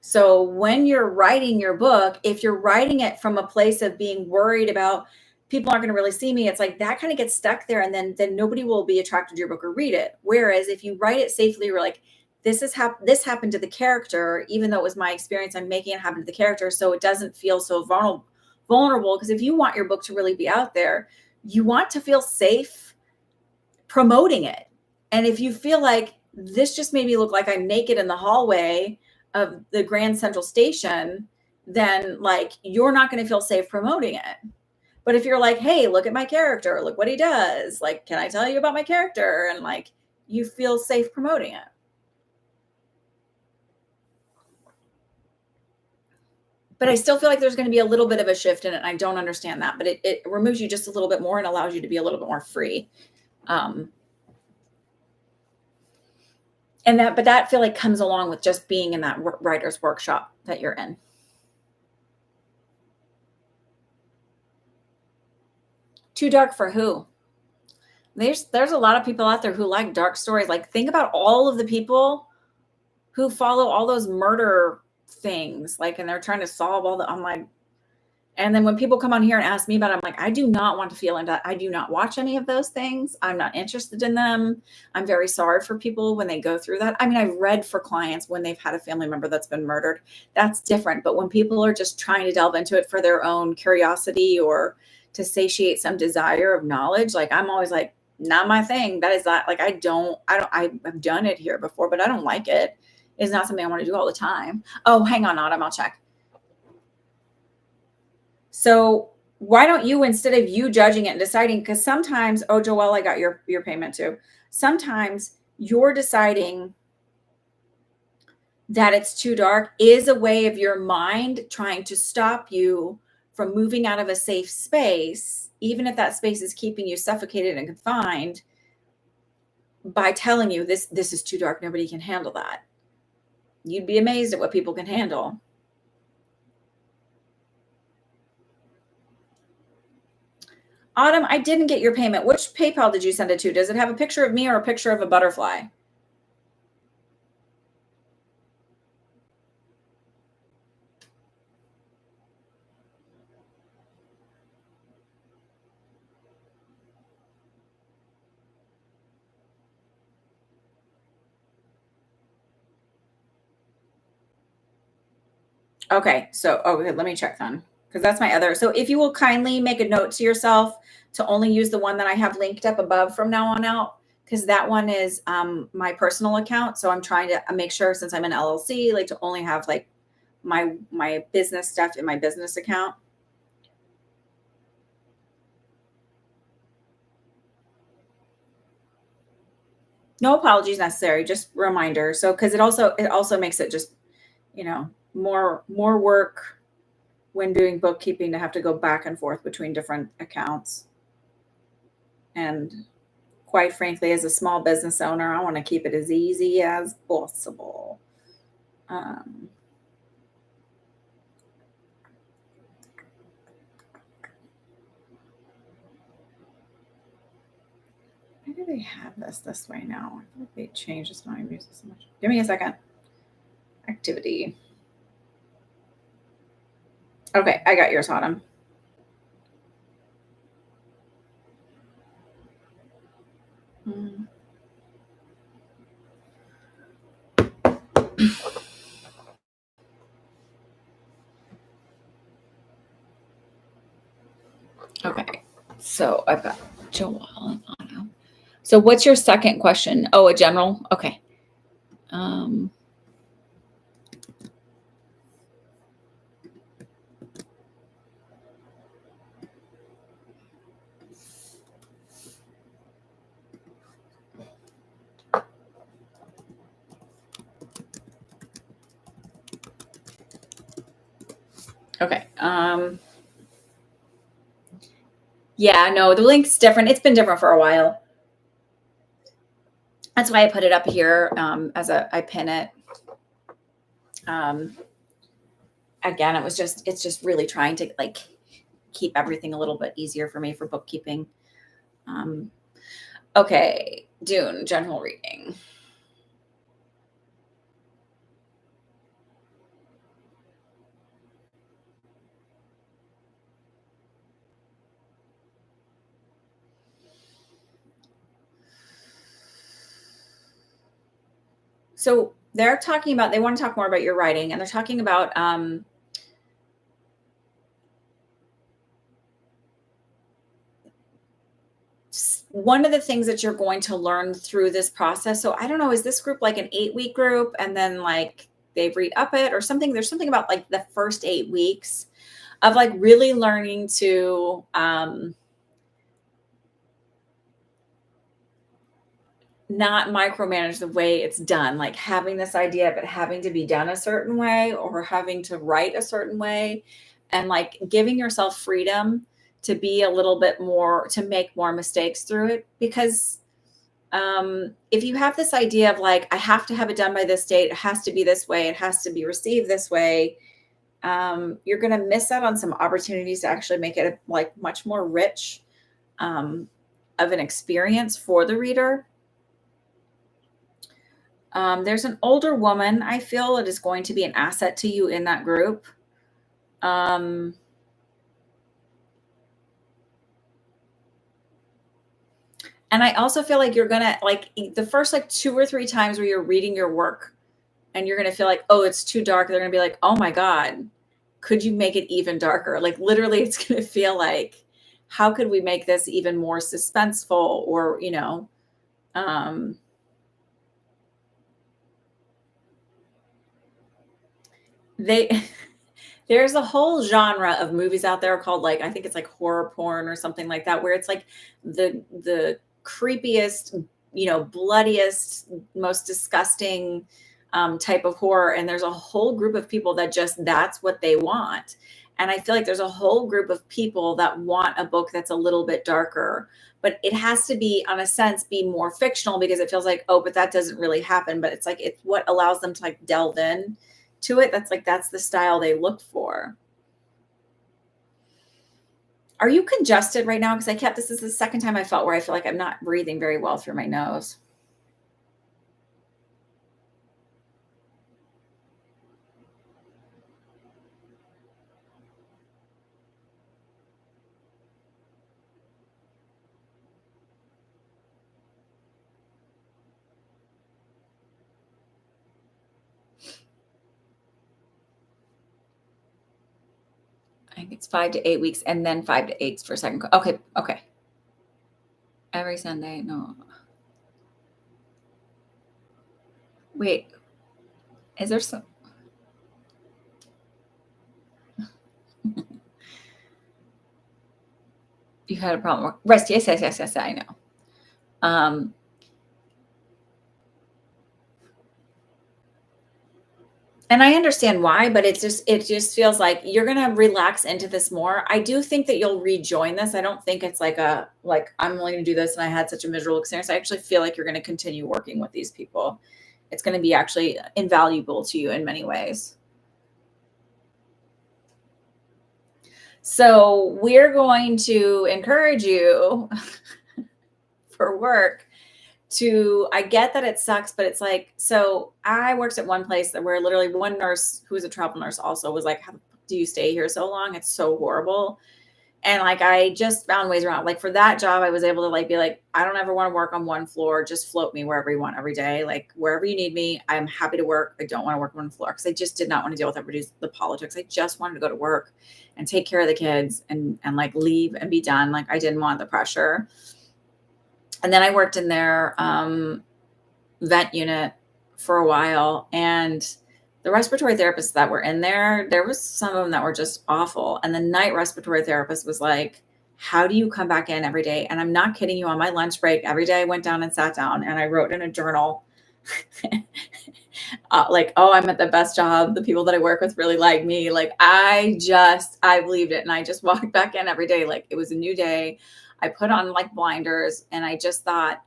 So when you're writing your book, if you're writing it from a place of being worried about people aren't going to really see me, it's like that kind of gets stuck there, and then nobody will be attracted to your book or read it. Whereas if you write it safely, you're like, this happened to the character, even though it was my experience, I'm making it happen to the character, so it doesn't feel so vulnerable. Because if you want your book to really be out there, you want to feel safe promoting it. And if you feel like this just made me look like I'm naked in the hallway of the Grand Central Station, then like you're not going to feel safe promoting it. But if you're like, hey, look at my character, look what he does, like, can I tell you about my character? And like, you feel safe promoting it. But I still feel like there's going to be a little bit of a shift in it. And I don't understand that, but it removes you just a little bit more and allows you to be a little bit more free. But that I feel like comes along with just being in that writer's workshop that you're in. Too dark for who? There's a lot of people out there who like dark stories. Like think about all of the people who follow all those murder things, like, and they're trying to solve all the, I'm like, and then when people come on here and ask me about it, I'm like, I do not want to feel into that. I do not watch any of those things. I'm not interested in them. I'm very sorry for people when they go through that. I mean, I've read for clients when they've had a family member that's been murdered. That's different. But when people are just trying to delve into it for their own curiosity or to satiate some desire of knowledge, like I'm always like, not my thing. That is not like, I've done it here before, but I don't like it. It's not something I want to do all the time. Oh, hang on, Autumn, I'll check. So why don't you, instead of you judging it and deciding, because sometimes, oh, Joelle, I got your payment too. Sometimes you're deciding that it's too dark is a way of your mind trying to stop you from moving out of a safe space, even if that space is keeping you suffocated and confined, by telling you this is too dark. Nobody can handle that. You'd be amazed at what people can handle. Autumn, I didn't get your payment. Which PayPal did you send it to? Does it have a picture of me or a picture of a butterfly? Okay, so okay, let me check then. because that's my other. So if you will kindly make a note to yourself to only use the one that I have linked up above from now on out, because that one is my personal account. So I'm trying to make sure, since I'm an LLC, like to only have like my business stuff in my business account. No apologies necessary, just reminder. So because it also makes it just, more work when doing bookkeeping to have to go back and forth between different accounts. And quite frankly, as a small business owner, I want to keep it as easy as possible. Um, why do they have this way now? I feel like they changed this when I use it so much. Give me a second. Activity. Okay, I got yours, Autumn. Mm. Okay, so I've got Joelle and Anna. So what's your second question? Oh, a general? Okay. Um, okay. Yeah, no, the link's different. It's been different for a while. That's why I put it up here I pin it. Again, it's just really trying to like keep everything a little bit easier for me for bookkeeping. Okay, Dune, general reading. So they're talking about, they want to talk more about your writing, and they're talking about one of the things that you're going to learn through this process. So I don't know, is this group like an 8-week group and then like they read up it or something? There's something about like the first 8 weeks of like really learning to not micromanage the way it's done, like having this idea of it having to be done a certain way or having to write a certain way, and like giving yourself freedom to be a little bit more, to make more mistakes through it. Because if you have this idea of like, I have to have it done by this date, it has to be this way, it has to be received this way, you're going to miss out on some opportunities to actually make it like much more rich of an experience for the reader. There's an older woman, I feel, that is going to be an asset to you in that group. And I also feel like you're gonna like the first like 2 or 3 times where you're reading your work and you're gonna feel like, oh, it's too dark. They're gonna be like, oh my God, could you make it even darker? Like literally, it's gonna feel like, how could we make this even more suspenseful? Or, they there's a whole genre of movies out there called like, I think it's like horror porn or something like that, where it's like the creepiest, bloodiest, most disgusting type of horror. And there's a whole group of people that just, that's what they want. And I feel like there's a whole group of people that want a book that's a little bit darker, but it has to be, on a sense, be more fictional, because it feels like, oh, but that doesn't really happen. But it's like, it's what allows them to like delve in to it. That's like, that's the style they look for. Are you congested right now? Because this is the second time I felt where I feel like I'm not breathing very well through my nose. I think it's 5 to 8 weeks and then 5 to 8 for second. Okay. Okay. Every Sunday. No. Wait. Is there some? You had a problem. Rest. Yes, yes, yes, yes. I know. Um, and I understand why, but it just feels like you're gonna relax into this more. I do think that you'll rejoin this. I don't think it's like I'm only gonna do this and I had such a miserable experience. I actually feel like you're gonna continue working with these people. It's gonna be actually invaluable to you in many ways. So we're going to encourage you for work to I get that it sucks, but it's like, so I worked at one place that where literally one nurse who was a travel nurse also was like, how the fuck do you stay here so long? It's so horrible. And like I just found ways around. Like for that job, I was able to like be like, I don't ever want to work on one floor. Just float me wherever you want every day. Like wherever you need me, I'm happy to work. I don't want to work on one floor because I just did not want to deal with everybody's the politics. I just wanted to go to work and take care of the kids and like leave and be done. Like I didn't want the pressure. And then I worked in their vent unit for a while, and the respiratory therapists that were in there was some of them that were just awful. And the night respiratory therapist was like, how do you come back in every day? And I'm not kidding you, on my lunch break every day I went down and sat down and I wrote in a journal like, oh, I'm at the best job, the people that I work with really like me. Like I believed it, and I just walked back in every day like it was a new day. I put on like blinders, and I just thought,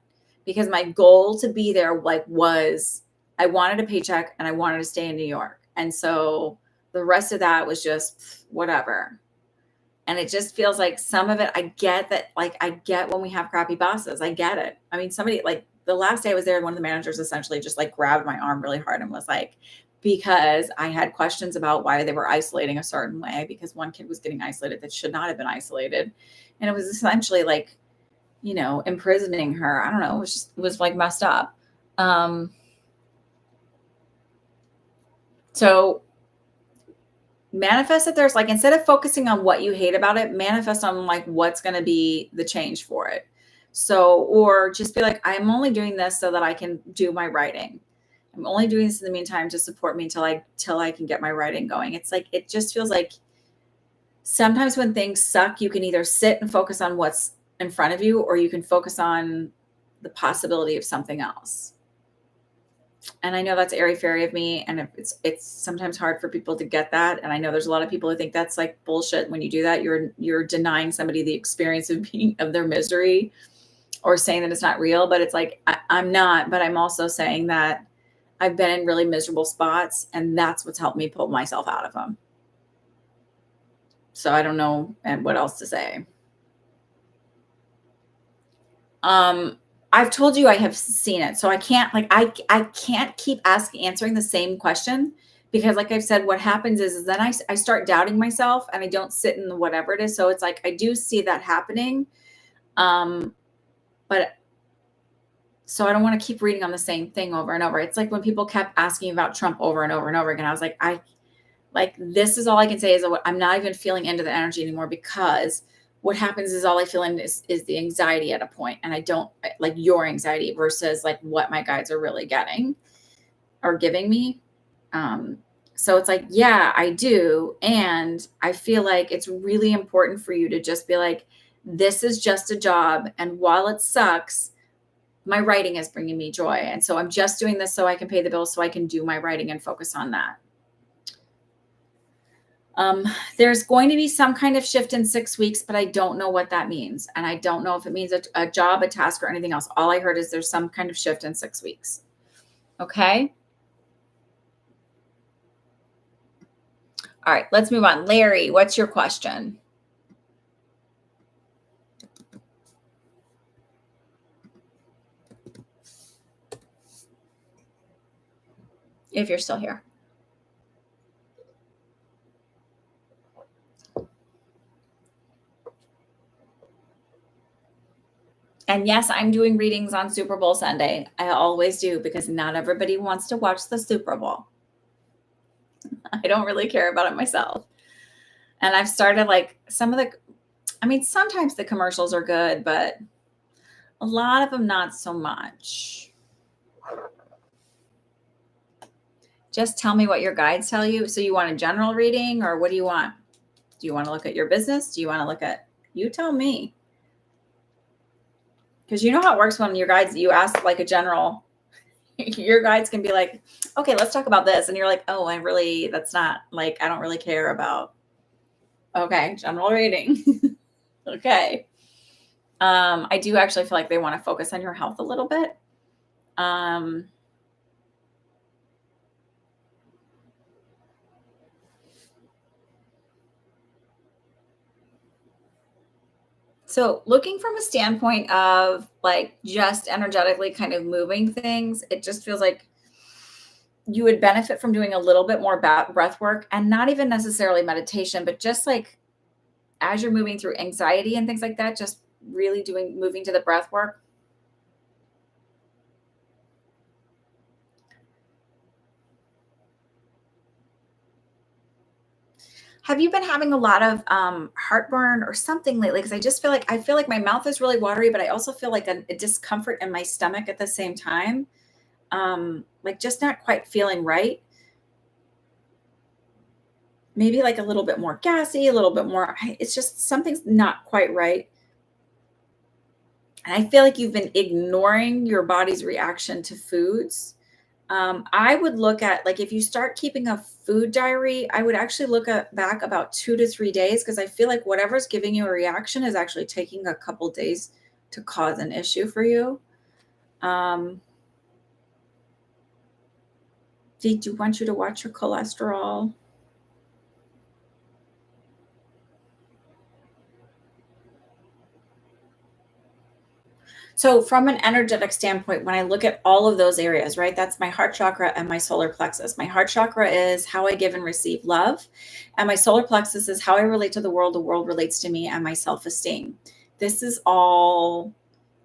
because my goal to be there like was I wanted a paycheck and I wanted to stay in New York. And so the rest of that was just whatever. And it just feels like some of it, I get that, like, I get when we have crappy bosses. I get it. I mean, somebody like the last day I was there, one of the managers essentially just like grabbed my arm really hard and was like, because I had questions about why they were isolating a certain way, because one kid was getting isolated that should not have been isolated. And it was essentially like, imprisoning her. I don't know. It was like messed up. Um, so manifest that there's like, instead of focusing on what you hate about it, manifest on like what's going to be the change for it. So, or just be like, I'm only doing this so that I can do my writing. I'm only doing this in the meantime to support me till I can get my writing going. It's like, it just feels like sometimes when things suck, you can either sit and focus on what's in front of you, or you can focus on the possibility of something else. And I know that's airy fairy of me, and it's sometimes hard for people to get that. And I know there's a lot of people who think that's like bullshit. When you do that, you're denying somebody the experience of their misery, or saying that it's not real. But it's like I'm not, but I'm also saying that I've been in really miserable spots, and that's what's helped me pull myself out of them. So I don't know and what else to say. I've told you I have seen it. So I can't I can't keep answering the same question, because like I've said, what happens is then I start doubting myself and I don't sit in the whatever it is. So it's like I do see that happening. Um, but so I don't want to keep reading on the same thing over and over. It's like when people kept asking about Trump over and over and over again. I was like, this is all I can say is I'm not even feeling into the energy anymore, because what happens is all I feel in is the anxiety at a point. And I don't like your anxiety versus like what my guides are really getting or giving me. So it's like, yeah, I do. And I feel like it's really important for you to just be like, this is just a job. And while it sucks, my writing is bringing me joy. And so I'm just doing this so I can pay the bills, so I can do my writing and focus on that. There's going to be some kind of shift in 6 weeks, but I don't know what that means. And I don't know if it means a job, a task, or anything else. All I heard is there's some kind of shift in 6 weeks. Okay. All right, let's move on. Larry, what's your question? If you're still here. And yes, I'm doing readings on Super Bowl Sunday. I always do, because not everybody wants to watch the Super Bowl. I don't really care about it myself. And I've started like some of the, I mean, sometimes the commercials are good, but a lot of them not so much. Just tell me what your guides tell you. So you want a general reading, or what do you want? Do you want to look at your business? Do you want to look at, you tell me. Because you know how it works when your guides, you ask like a general, your guides can be like, okay, let's talk about this. And you're like, oh, that's not like, I don't really care about, okay, general reading. Okay. I do actually feel like they want to focus on your health a little bit. So looking from a standpoint of like just energetically kind of moving things, it just feels like you would benefit from doing a little bit more breath work, and not even necessarily meditation, but just like as you're moving through anxiety and things like that, just really moving to the breath work. Have you been having a lot of heartburn or something lately? Because I feel like my mouth is really watery, but I also feel like a discomfort in my stomach at the same time. Like just not quite feeling right. Maybe like a little bit more gassy, a little bit more. It's just something's not quite right. And I feel like you've been ignoring your body's reaction to foods. I would look at, like, if you start keeping a food diary, I would actually look at back about 2 to 3 days, because I feel like whatever's giving you a reaction is actually taking a couple days to cause an issue for you. Um, did you want you to watch your cholesterol? So, from an energetic standpoint, when I look at all of those areas, right, that's my heart chakra and my solar plexus. My heart chakra is how I give and receive love, and my solar plexus is how I relate to the world relates to me, and my self esteem. This is all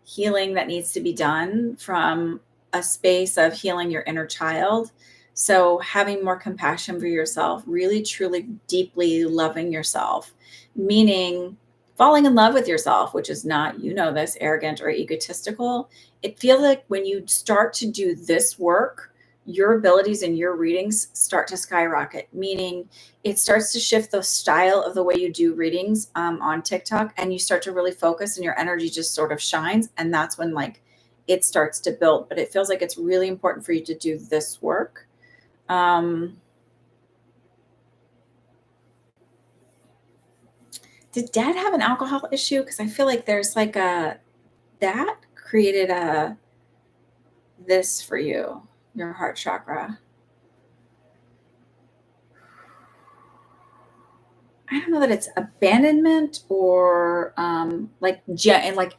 healing that needs to be done from a space of healing your inner child. So, having more compassion for yourself, really, truly, deeply loving yourself, meaning falling in love with yourself, which is not, you know, this arrogant or egotistical. It feels like when you start to do this work, your abilities and your readings start to skyrocket, meaning it starts to shift the style of the way you do readings on TikTok, and you start to really focus and your energy just sort of shines. And that's when like it starts to build. But it feels like it's really important for you to do this work. Um, did dad have an alcohol issue? Because I feel like there's like that created a this for you, your heart chakra. I don't know that it's abandonment or and like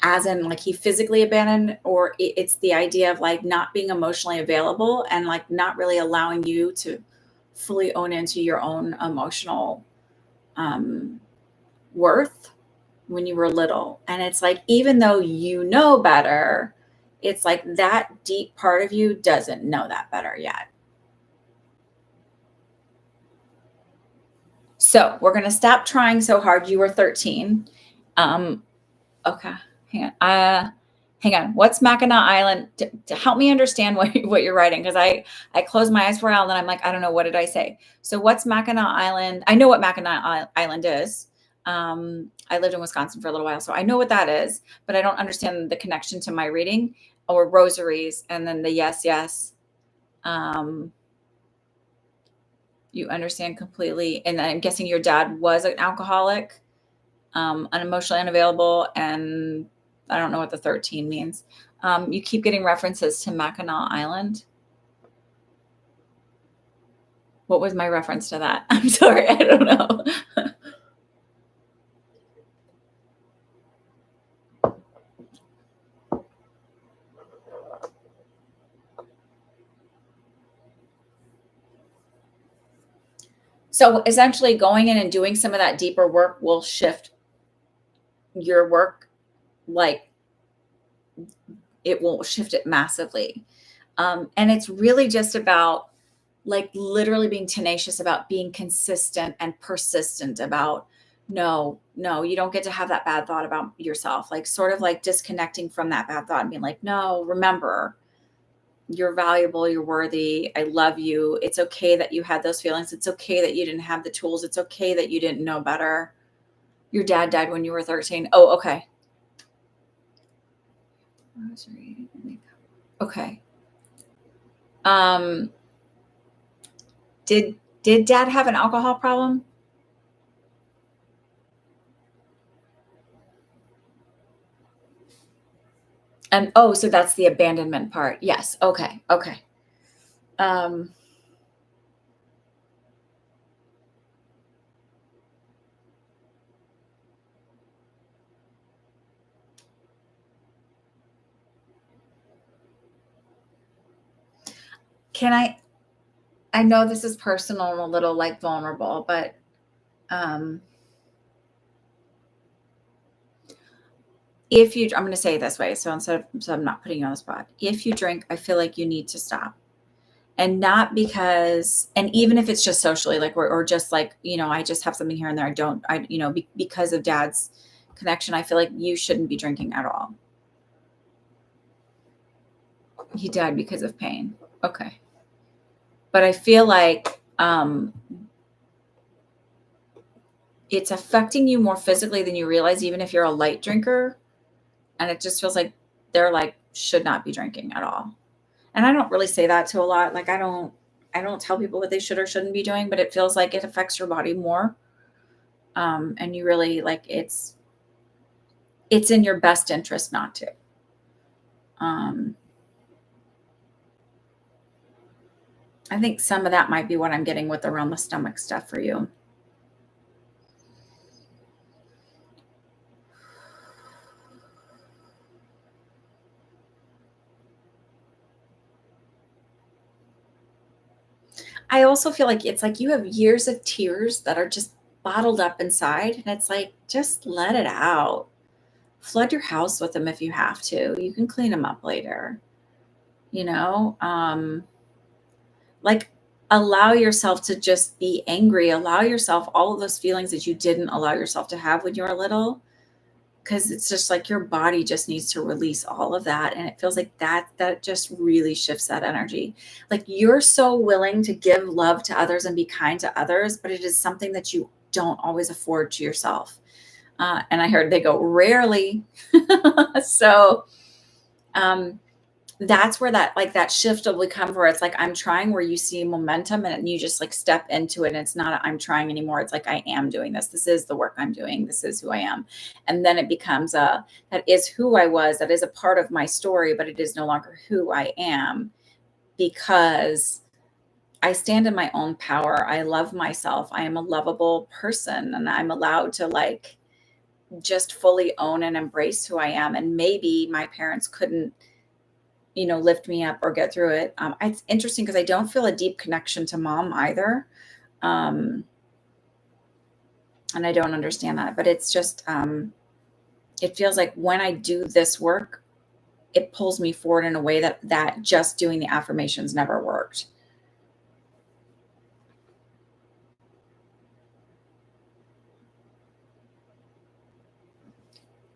as in like he physically abandoned, or it's the idea of like not being emotionally available and like not really allowing you to fully own into your own emotional um, worth when you were little. And it's like, even though you know better, it's like that deep part of you doesn't know that better yet. So we're going to stop trying so hard. You were 13. Um, okay. Hang on. Hang on. What's Mackinac Island? To help me understand what you're writing. Cause I closed my eyes for a while and then I'm like, I don't know. What did I say? So what's Mackinac Island? I know what Mackinac Island is. I lived in Wisconsin for a little while, so I know what that is, but I don't understand the connection to my reading, or rosaries. And then the yes, yes. Um, you understand completely. And I'm guessing your dad was an alcoholic, unemotionally unavailable, and I don't know what the 13 means. You keep getting references to Mackinac Island. What was my reference to that? I'm sorry, I don't know. So essentially, going in and doing some of that deeper work will shift your work, like it will shift it massively. And it's really just about like literally being tenacious about being consistent and persistent about no, no, you don't get to have that bad thought about yourself. Like sort of like disconnecting from that bad thought and being like, no, remember, you're valuable, you're worthy, I love you. It's okay that you had those feelings. It's okay that you didn't have the tools. It's okay that you didn't know better. Your dad died when you were 13. Oh, okay. Okay. Um, did dad have an alcohol problem? And oh, so that's the abandonment part. Yes. Okay. Okay. Um, can I know this is personal and a little like vulnerable, but um if you I'm going to say it this way, so so I'm not putting you on the spot. If you drink, I feel like you need to stop. And not because, and even if it's just socially, like, or just like, I just have something here and there. I don't, because of dad's connection, I feel like you shouldn't be drinking at all. He died because of pain. Okay. But I feel like, it's affecting you more physically than you realize, even if you're a light drinker. And it just feels like they're like, should not be drinking at all. And I don't really say that to a lot. Like, I don't tell people what they should or shouldn't be doing, but it feels like it affects your body more. And you really like it's in your best interest not to. Um, I think some of that might be what I'm getting with around the stomach stuff for you. I also feel like it's like you have years of tears that are just bottled up inside, and it's like, just let it out. Flood your house with them if you have to. You can clean them up later, you know? Like, allow yourself to just be angry. Allow yourself all of those feelings that you didn't allow yourself to have when you were little, because it's just like your body just needs to release all of that, and it feels like that just really shifts that energy. Like, you're so willing to give love to others and be kind to others, but it is something that you don't always afford to yourself. And I heard they go rarely. So um that's where that shift will become, where it's like, I'm trying, where you see momentum and you just like step into it, and it's not I'm trying anymore. It's like, I am doing this. This is the work I'm doing. This is who I am. And then it becomes that is who I was. That is a part of my story, but it is no longer who I am, because I stand in my own power. I love myself. I am a lovable person, and I'm allowed to like just fully own and embrace who I am. And maybe my parents couldn't, lift me up or get through it. It's interesting because I don't feel a deep connection to mom either. Um, and I don't understand that, but it's just, it feels like when I do this work, it pulls me forward in a way that just doing the affirmations never worked.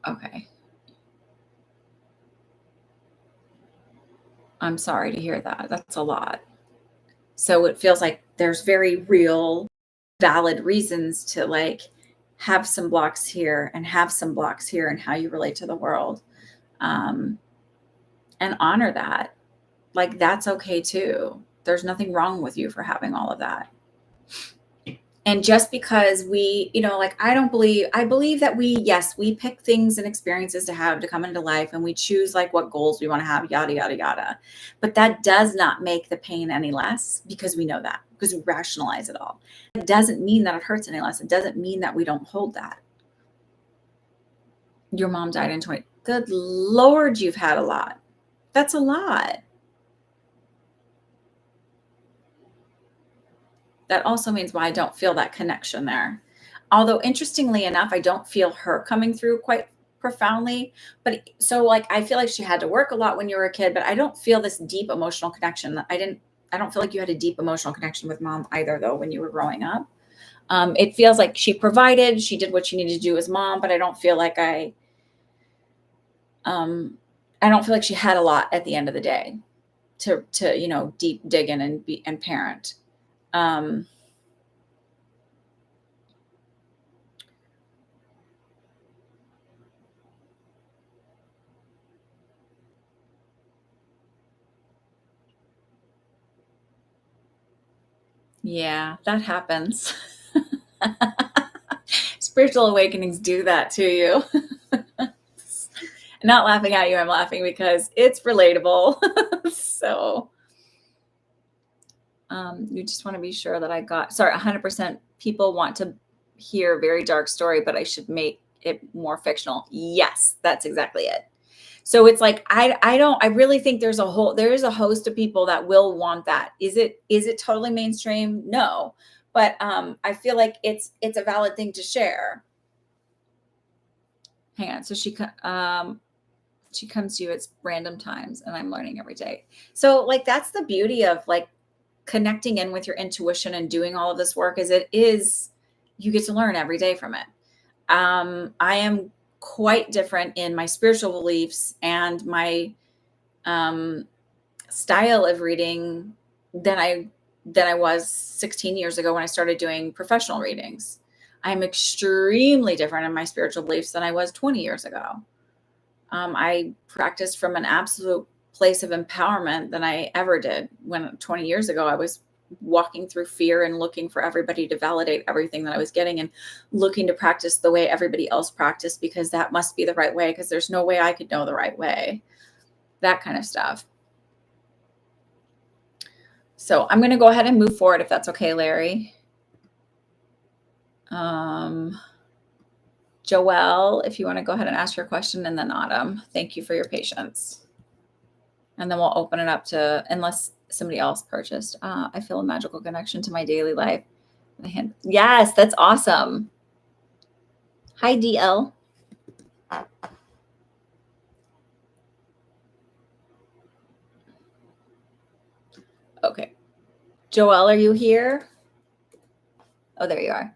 Okay. I'm sorry to hear that. That's a lot. So it feels like there's very real, valid reasons to like have some blocks here and have some blocks here and how you relate to the world. Um, and honor that. Like, that's okay too. There's nothing wrong with you for having all of that. And just because like, I believe that yes, we pick things and experiences to have to come into life, and we choose like what goals we want to have, yada, yada, yada. But that does not make the pain any less, because we know that, because we rationalize it all. It doesn't mean that it hurts any less. It doesn't mean that we don't hold that. Your mom died in 20. Good Lord, you've had a lot. That's a lot. That also means why I don't feel that connection there. Although interestingly enough, I don't feel her coming through quite profoundly. But so like, I feel like she had to work a lot when you were a kid, but I don't feel this deep emotional connection. I didn't I don't feel like you had a deep emotional connection with mom either, though, when you were growing up. It feels like she provided, she did what she needed to do as mom, but I don't feel like she had a lot at the end of the day to deep dig in and parent. Um, yeah, that happens. Spiritual awakenings do that to you. Not laughing at you, I'm laughing because it's relatable. So you just want to be sure that 100% people want to hear a very dark story, but I should make it more fictional. Yes, that's exactly it. So it's like, I really think there is a host of people that will want that. Is it totally mainstream? No. But I feel like it's a valid thing to share. Hang on. So she comes to you at random times, and I'm learning every day. So like, that's the beauty of like connecting in with your intuition and doing all of this work, you get to learn every day from it. I am quite different in my spiritual beliefs and my style of reading than I was 16 years ago when I started doing professional readings. I'm extremely different in my spiritual beliefs than I was 20 years ago. I practiced from an absolute place of empowerment than I ever did when 20 years ago I was walking through fear and looking for everybody to validate everything that I was getting and looking to practice the way everybody else practiced because that must be the right way because there's no way I could know the right way. That kind of stuff. So I'm going to go ahead and move forward if that's okay, Larry. Joelle, if you want to go ahead and ask your question, and then Autumn, thank you for your patience. And then we'll open it up to, unless somebody else purchased. I feel a magical connection to my daily life. Yes, that's awesome. Hi, DL. Okay. Joelle, are you here? Oh, there you are.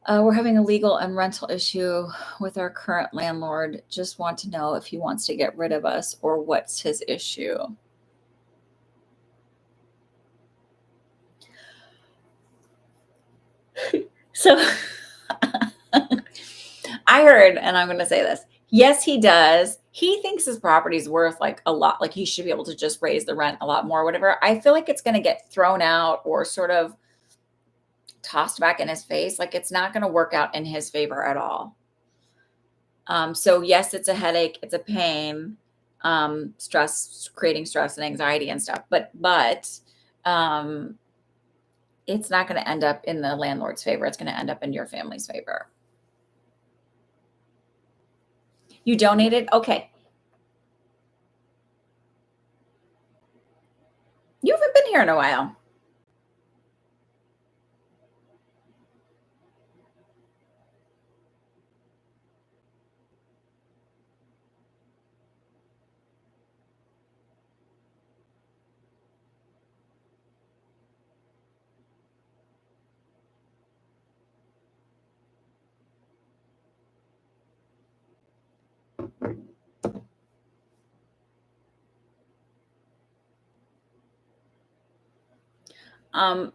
We're having a legal and rental issue with our current landlord. Just want to know if he wants to get rid of us or what's his issue. So I heard, and I'm going to say this. Yes, he does. He thinks his property's worth like a lot, like he should be able to just raise the rent a lot more, whatever. I feel like it's going to get thrown out or sort of tossed back in his face. Like it's not going to work out in his favor at all. So yes, it's a headache. It's a pain, creating stress and anxiety and stuff, but it's not going to end up in the landlord's favor. It's going to end up in your family's favor. You donated? Okay. You haven't been here in a while.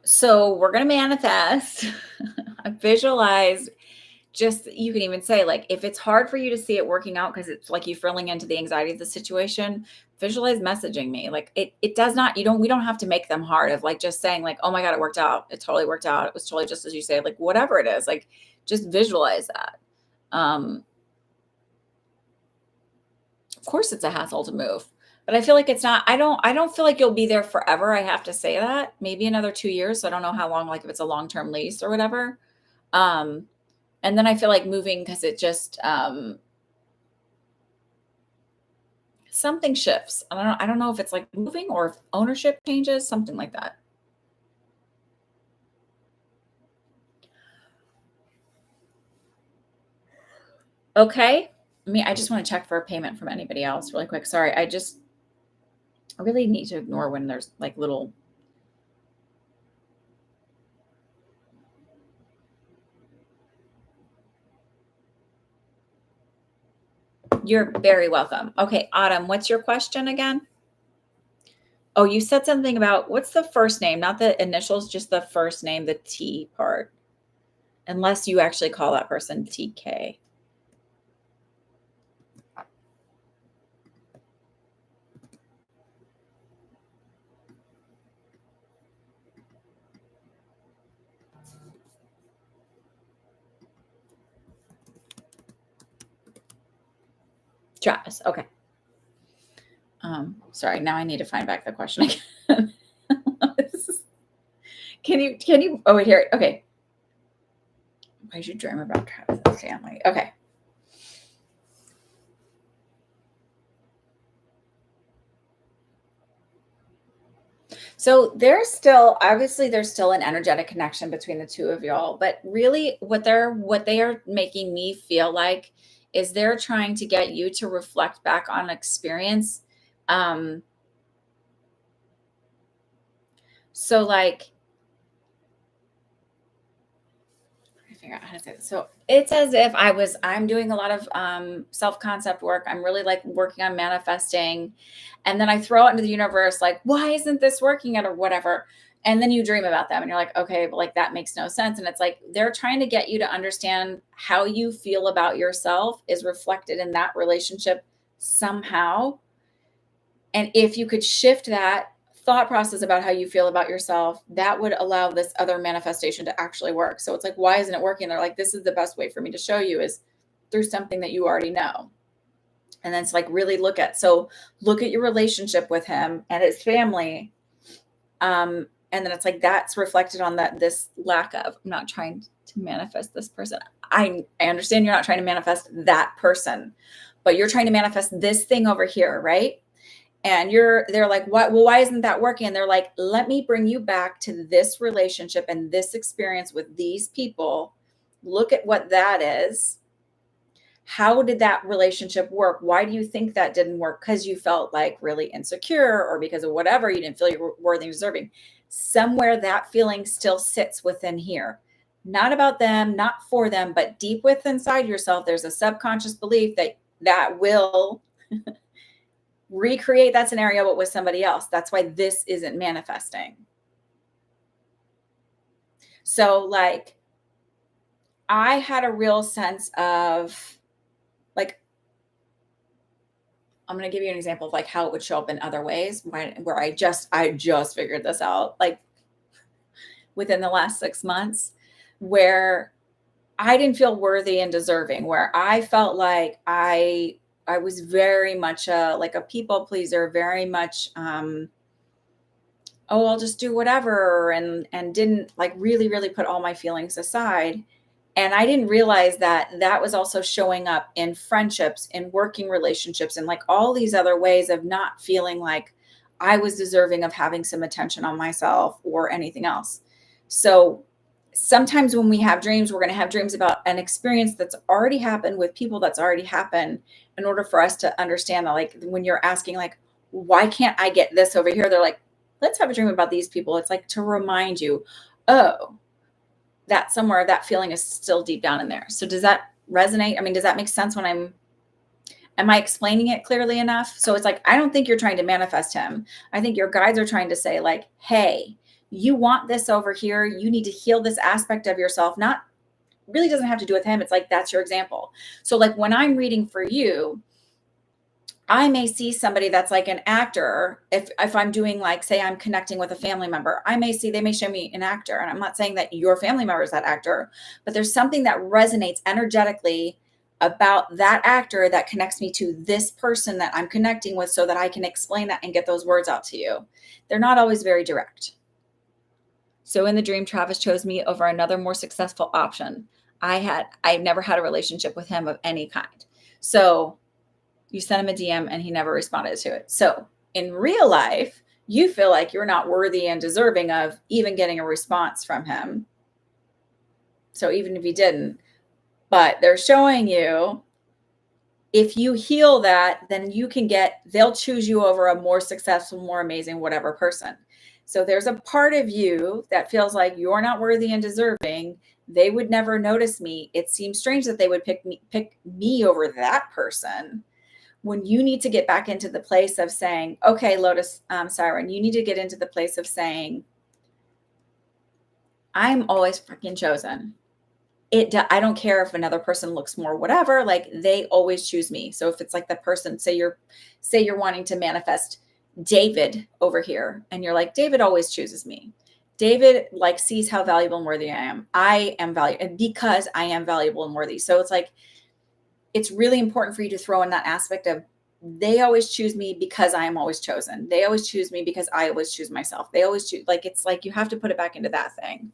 So we're going to manifest, visualize. Just, you can even say, like, if it's hard for you to see it working out because it's like you falling into the anxiety of the situation, visualize messaging me. Like it does not, we don't have to make them hard of like just saying like, oh my God, it worked out. It totally worked out. It was totally just as you say, like whatever it is, like just visualize that. Of course it's a hassle to move, but I feel like it's not, I don't feel like you'll be there forever. I have to say that maybe another 2 years. So I don't know how long, like if it's a long-term lease or whatever. And then I feel like moving because it just, something shifts. I don't know if it's like moving or if ownership changes, something like that. Okay. I just want to check for a payment from anybody else really quick. Sorry. I really need to ignore when there's like little You're very welcome. Okay, Autumn, what's your question again? Oh, you said something about what's the first name, not the initials, just the first name, the T part. Unless you actually call that person TK. Travis. Okay. Sorry, now I need to find back the question again. Can you, oh, wait, here. Okay. Why did you dream about Travis's family? Okay. So there's still, obviously there's still an energetic connection between the two of y'all, but really what they are making me feel like is they're trying to get you to reflect back on experience. Um, so like, figure out how to say this. So it's as if I'm doing a lot of self-concept work. I'm really like working on manifesting. And then I throw it into the universe, like, why isn't this working out or whatever? And then you dream about them and you're like, okay, but like that makes no sense. And it's like they're trying to get you to understand how you feel about yourself is reflected in that relationship somehow. And if you could shift that thought process about how you feel about yourself, that would allow this other manifestation to actually work. So it's like, why isn't it working? They're like, this is the best way for me to show you is through something that you already know. And then it's like, really look at your relationship with him and his family. And then it's like, that's reflected on this lack of, I'm not trying to manifest this person. I understand you're not trying to manifest that person, but you're trying to manifest this thing over here, right? And they're like, what? Well, why isn't that working? And they're like, let me bring you back to this relationship and this experience with these people. Look at what that is. How did that relationship work? Why do you think that didn't work? Because you felt like really insecure or because of whatever, you didn't feel you were worthy and deserving. Somewhere that feeling still sits within here. Not about them, not for them, but deep within inside yourself, there's a subconscious belief that will recreate that scenario, but with somebody else. That's why this isn't manifesting. So, like, I had a real sense of, like, I'm going to give you an example of like how it would show up in other ways where I just figured this out, like within the last 6 months, where I didn't feel worthy and deserving, where I felt like I was very much like a people pleaser, very much, oh, I'll just do whatever, and didn't like really, really put all my feelings aside. And I didn't realize that was also showing up in friendships, in working relationships, and like all these other ways of not feeling like I was deserving of having some attention on myself or anything else. So sometimes when we have dreams, we're going to have dreams about an experience that's already happened with people that's already happened in order for us to understand that, like, when you're asking, like, why can't I get this over here? They're like, let's have a dream about these people. It's like to remind you, oh, that somewhere that feeling is still deep down in there. So does that resonate? I mean, does that make sense when am I explaining it clearly enough? So it's like, I don't think you're trying to manifest him. I think your guides are trying to say, like, hey, you want this over here. You need to heal this aspect of yourself. Not really doesn't have to do with him. It's like, that's your example. So like when I'm reading for you, I may see somebody that's like an actor. If I'm doing, like, say I'm connecting with a family member, they may show me an actor. And I'm not saying that your family member is that actor, but there's something that resonates energetically about that actor that connects me to this person that I'm connecting with so that I can explain that and get those words out to you. They're not always very direct. So in the dream, Travis chose me over another more successful option. I've never had a relationship with him of any kind. So you sent him a DM and he never responded to it. So in real life, you feel like you're not worthy and deserving of even getting a response from him. So even if he didn't, but they're showing you, if you heal that, then they'll choose you over a more successful, more amazing, whatever person. So there's a part of you that feels like you're not worthy and deserving. They would never notice me. It seems strange that they would pick me over that person. When you need to get back into the place of saying, okay, Lotus, Siren, you need to get into the place of saying, I'm always freaking chosen. I don't care if another person looks more whatever, like they always choose me. So if it's like the person, say you're wanting to manifest David over here and you're like, David always chooses me. David like sees how valuable and worthy I am. I am valuable because I am valuable and worthy. So it's like, it's really important for you to throw in that aspect of they always choose me because I am always chosen. They always choose me because I always choose myself. They always choose, like, it's like you have to put it back into that thing.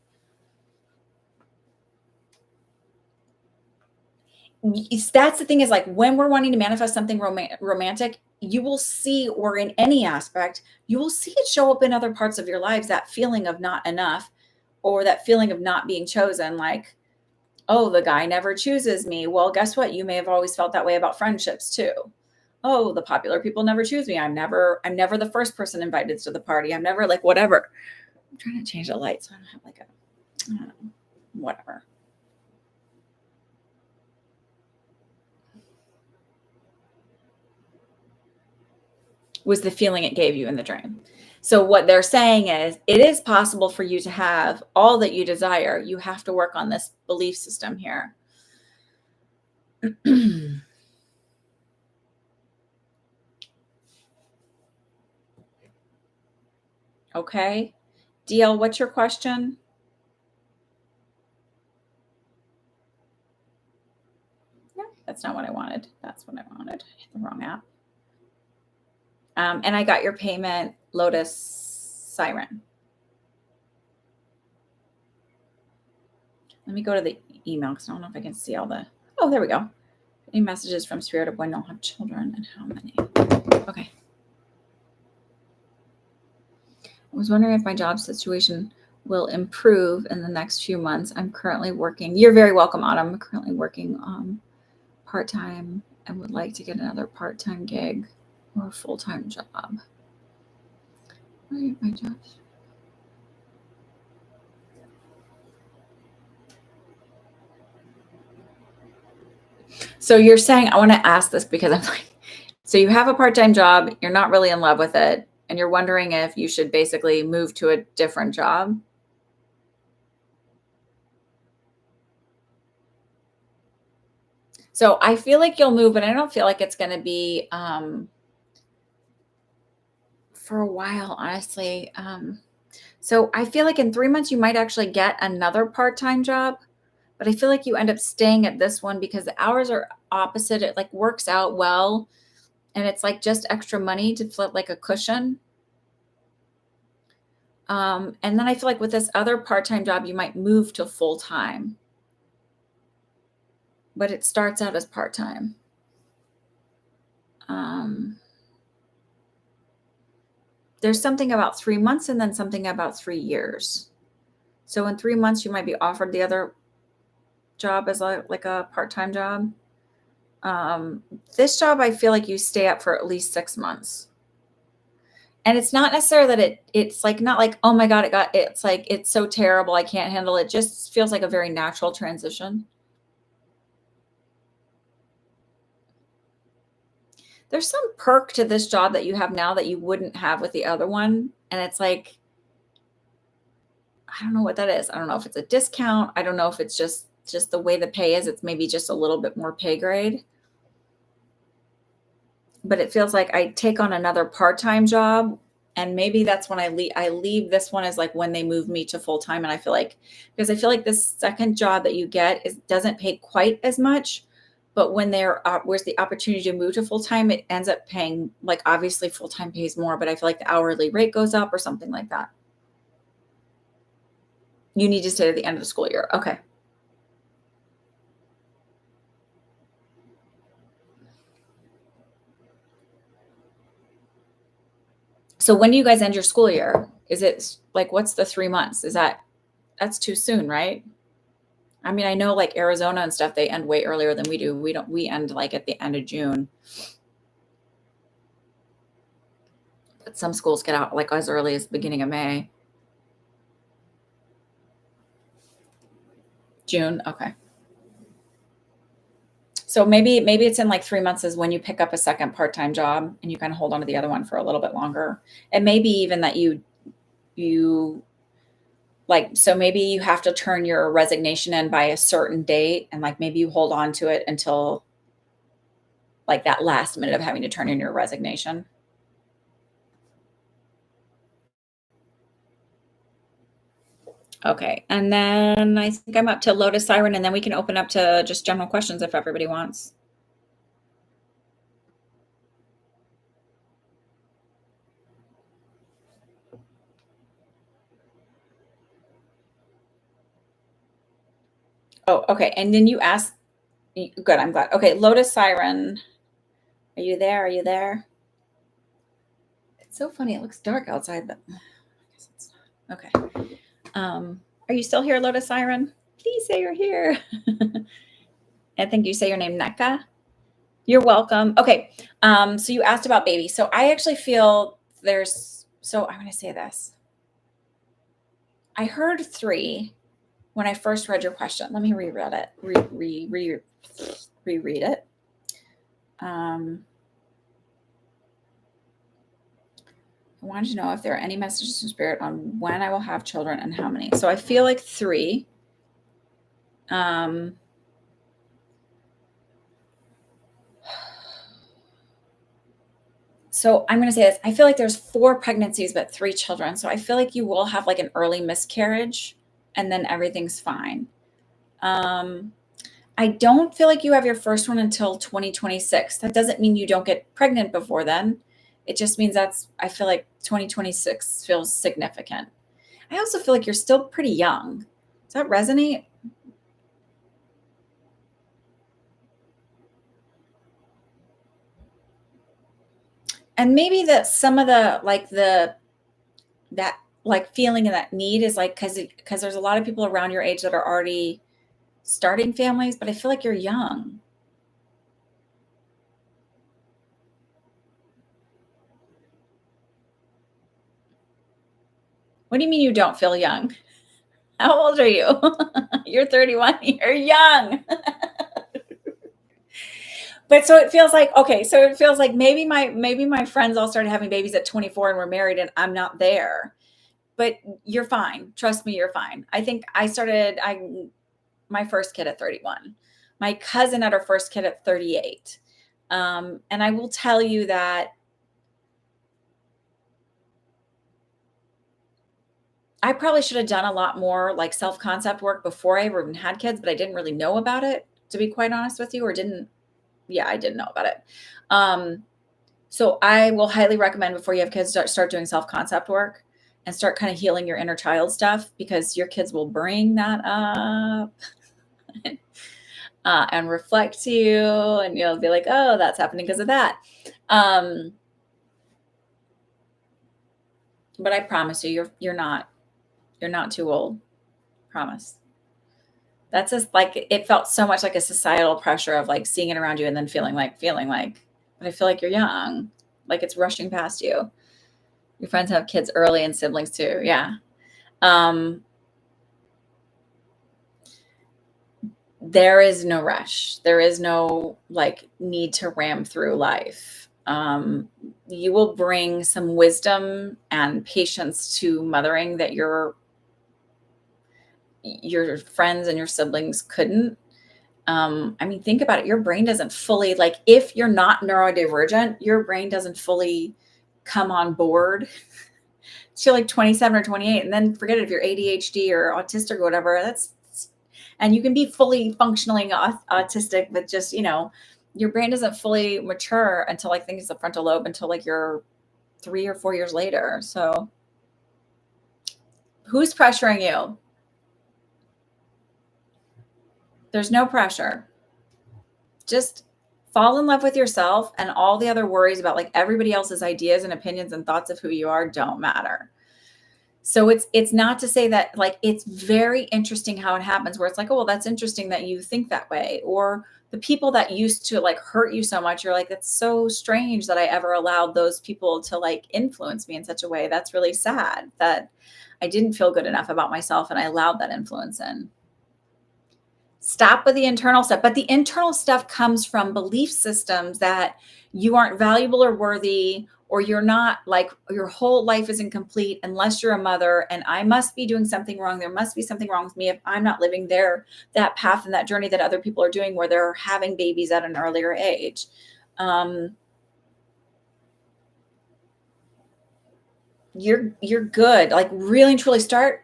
That's the thing, is like when we're wanting to manifest something romantic, you will see, or in any aspect, you will see it show up in other parts of your lives, that feeling of not enough or that feeling of not being chosen. Like, oh, the guy never chooses me. Well, guess what? You may have always felt that way about friendships too. Oh, the popular people never choose me. I'm never the first person invited to the party. I'm never like whatever. I'm trying to change the light so I don't have like I don't know, whatever. Was the feeling it gave you in the dream. So what they're saying is it is possible for you to have all that you desire. You have to work on this belief system here. Okay. DL, what's your question? No, that's not what I wanted. That's what I wanted. I hit the wrong app. And I got your payment, Lotus Siren. Let me go to the email because I don't know if I can see all the. Oh, there we go. Any messages from Spirit of when they'll have children and how many? Okay. I was wondering if my job situation will improve in the next few months. I'm currently working. You're very welcome, Autumn. I'm currently working part-time and would like to get another part-time gig or a full-time job. Where are my jobs? So you're saying, I want to ask this because I'm like, so you have a part-time job, you're not really in love with it, and you're wondering if you should basically move to a different job. So I feel like you'll move, but I don't feel like it's going to be for a while, honestly. So I feel like in 3 months, you might actually get another part-time job, but I feel like you end up staying at this one because the hours are opposite. It like works out well. And it's like just extra money to flip like a cushion. And then I feel like with this other part-time job, you might move to full-time, but it starts out as part-time. There's something about 3 months and then something about 3 years. So in 3 months, you might be offered the other job as like a part-time job. This job, I feel like you stay up for at least 6 months. And it's not necessarily that it's like, not like, oh my God, it's like, it's so terrible, I can't handle it. Just feels like a very natural transition. There's some perk to this job that you have now that you wouldn't have with the other one. And it's like, I don't know what that is. I don't know if it's a discount. I don't know if it's just the way the pay is. It's maybe just a little bit more pay grade. But it feels like I take on another part-time job, and maybe that's when I leave this one as like when they move me to full-time. And I feel like, because I feel like this second job that you get doesn't pay quite as much, but when where's the opportunity to move to full-time, it ends up paying, like, obviously full-time pays more, but I feel like the hourly rate goes up or something like that. You need to stay to the end of the school year. Okay. So when do you guys end your school year? Is it like, what's the 3 months? That's too soon, right? I mean, I know like Arizona and stuff, they end way earlier than we do. We end like at the end of June. But some schools get out like as early as the beginning of May. June, okay. So maybe it's in like 3 months is when you pick up a second part-time job and you kinda hold on to the other one for a little bit longer. And maybe even that you like, so maybe you have to turn your resignation in by a certain date, and, like, maybe you hold on to it until, like, that last minute of having to turn in your resignation. Okay, and then I think I'm up to Lotus Siren, and then we can open up to just general questions if everybody wants. Oh, okay, and then you asked good, I'm glad. Okay, Lotus Siren, are you there? Are you there? It's so funny, it looks dark outside, but I guess it's not. Okay. Are you still here, Lotus Siren? Please say you're here. I think you say your name, Neka. You're welcome. Okay. So you asked about baby. So I actually feel so I'm going to say this. I heard 3 when I first read your question. Let me reread it. Reread it. I wanted to know if there are any messages from spirit on when I will have children and how many. So I feel like 3. So I'm going to say this. I feel like there's 4 pregnancies, but 3 children. So I feel like you will have like an early miscarriage and then everything's fine. I don't feel like you have your first one until 2026. That doesn't mean you don't get pregnant before then. It just means I feel like 2026 feels significant. I also feel like you're still pretty young. Does that resonate? And maybe that some of that like feeling and that need is like because there's a lot of people around your age that are already starting families, but I feel like you're young. What do you mean you don't feel young? How old are you? You're 31. You're young. But so it feels like okay, so it feels like maybe my friends all started having babies at 24 and were married and I'm not there. But you're fine. Trust me, you're fine. I think I my first kid at 31. My cousin had her first kid at 38. And I will tell you that I probably should have done a lot more like self concept work before I ever even had kids, but I didn't really know about it, to be quite honest with you, or didn't, yeah, I didn't know about it. Um, so I will highly recommend before you have kids, start doing self concept work and start kind of healing your inner child stuff because your kids will bring that up and reflect to you, and you'll be like, oh, that's happening because of that. Um, but I promise you, you're not too old. Promise. That's just like it felt so much like a societal pressure of like seeing it around you and then feeling like, but I feel like you're young, like it's rushing past you. Your friends have kids early and siblings too. Yeah. Um, there is no rush. There is no like need to ram through life. You will bring some wisdom and patience to mothering that your friends and your siblings couldn't. I mean, think about it. Your brain doesn't fully like if you're not neurodivergent, your brain doesn't fully come on board till like 27 or 28. And then forget it if you're ADHD or autistic or whatever. And you can be fully functioning autistic, but just, your brain doesn't fully mature until like things the frontal lobe until like you're 3 or 4 years later. So who's pressuring you? There's no pressure. Just fall in love with yourself, and all the other worries about like everybody else's ideas and opinions and thoughts of who you are don't matter. So it's not to say that like it's very interesting how it happens where it's like, oh well, that's interesting that you think that way, or the people that used to like hurt you so much, you're like, that's so strange that I ever allowed those people to like influence me in such a way. That's really sad that I didn't feel good enough about myself and I allowed that influence in. Stop with the internal stuff. But the internal stuff comes from belief systems that you aren't valuable or worthy, or you're not, like, your whole life is incomplete unless you're a mother, and I must be doing something wrong. There must be something wrong with me if I'm not living that path and that journey that other people are doing, where they're having babies at an earlier age. You're good. Like, really and truly start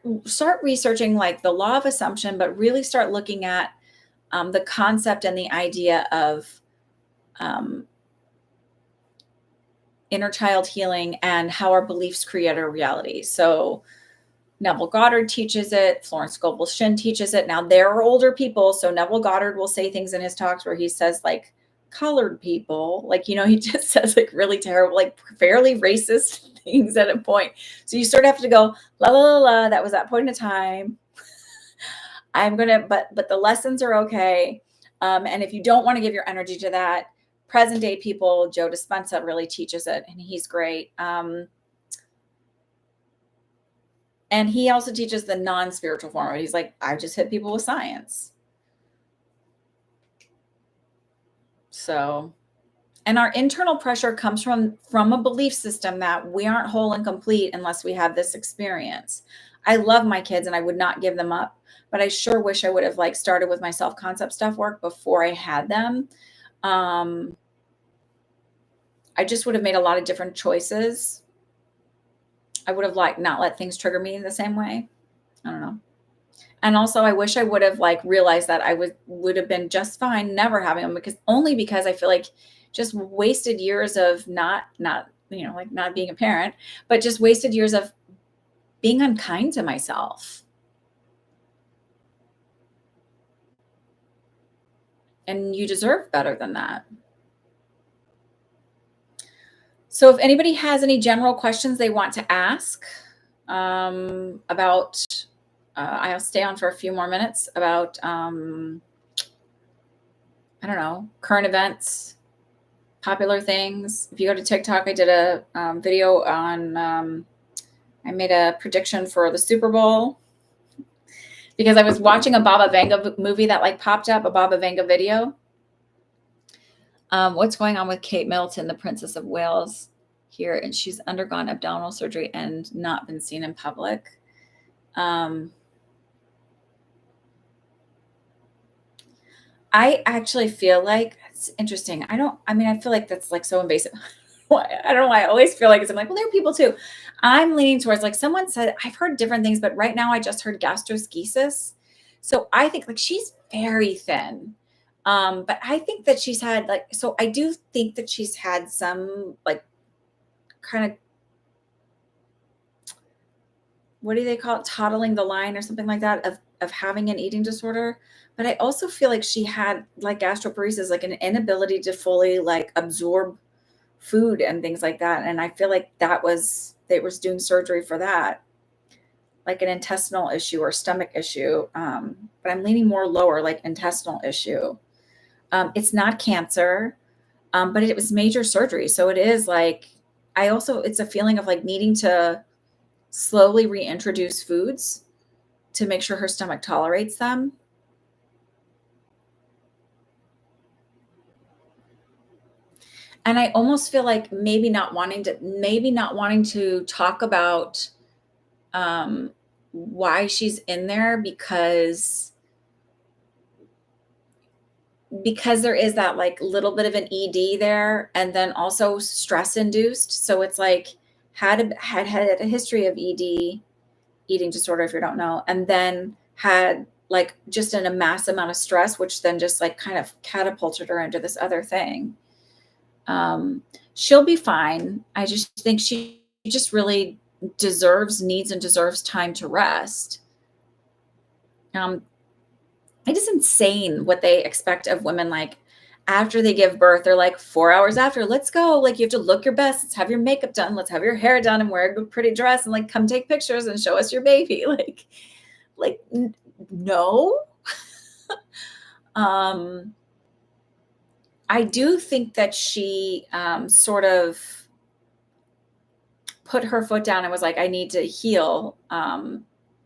researching like the law of assumption, but really start looking at the concept and the idea of inner child healing and how our beliefs create our reality. So Neville Goddard teaches it. Florence Scovel Shinn teaches it. Now, there are older people. So Neville Goddard will say things in his talks where he says like colored people, like, he just says like really terrible, like fairly racist things at a point. So you sort of have to go, la, la, la, la, that was that point in time. But the lessons are okay. And if you don't want to give your energy to that, present day people, Joe Dispenza really teaches it, and he's great. And he also teaches the non-spiritual form. He's like, I just hit people with science. So, and our internal pressure comes from a belief system that we aren't whole and complete unless we have this experience. I love my kids and I would not give them up, but I sure wish I would have like started with my self-concept stuff work before I had them. I just would have made a lot of different choices. I would have like not let things trigger me the same way. I don't know. And also I wish I would have like realized that I would have been just fine never having them, because I feel like just wasted years of not like not being a parent, but just wasted years of being unkind to myself. And you deserve better than that. So if anybody has any general questions they want to ask about, I'll stay on for a few more minutes about, I don't know, current events, popular things. If you go to TikTok, I did a video on, I made a prediction for the Super Bowl because I was watching a Baba Vanga movie that like popped up, a Baba Vanga video. What's going on with Kate Middleton, the Princess of Wales here? And she's undergone abdominal surgery and not been seen in public. I actually feel like it's interesting. I feel like that's like so invasive. I don't know why I always feel like I'm like, well, there are people too. I'm leaning towards, like, someone said, I've heard different things, but right now I just heard gastroschisis. So I think like she's very thin. But I think that she's had like, so I do think that she's had some like kind of, what do they call it? Toddling the line or something like that of having an eating disorder. But I also feel like she had like gastroparesis, like an inability to fully like absorb food and things like that. And I feel like they were doing surgery for that, like an intestinal issue or stomach issue. But I'm leaning more lower, like intestinal issue. It's not cancer, but it was major surgery. So it is like, it's a feeling of like needing to slowly reintroduce foods to make sure her stomach tolerates them. And I almost feel like maybe not wanting to talk about why she's in there because there is that like little bit of an ED there, and then also stress induced. So it's like had a history of ED, eating disorder, if you don't know, and then had like just a mass amount of stress, which then just like kind of catapulted her into this other thing. She'll be fine. I just think she just really needs and deserves time to rest. It is insane what they expect of women. Like after they give birth, they're like 4 hours after, let's go. Like you have to look your best. Let's have your makeup done. Let's have your hair done and wear a pretty dress and like come take pictures and show us your baby. No. I do think that she sort of put her foot down and was like, I need to heal.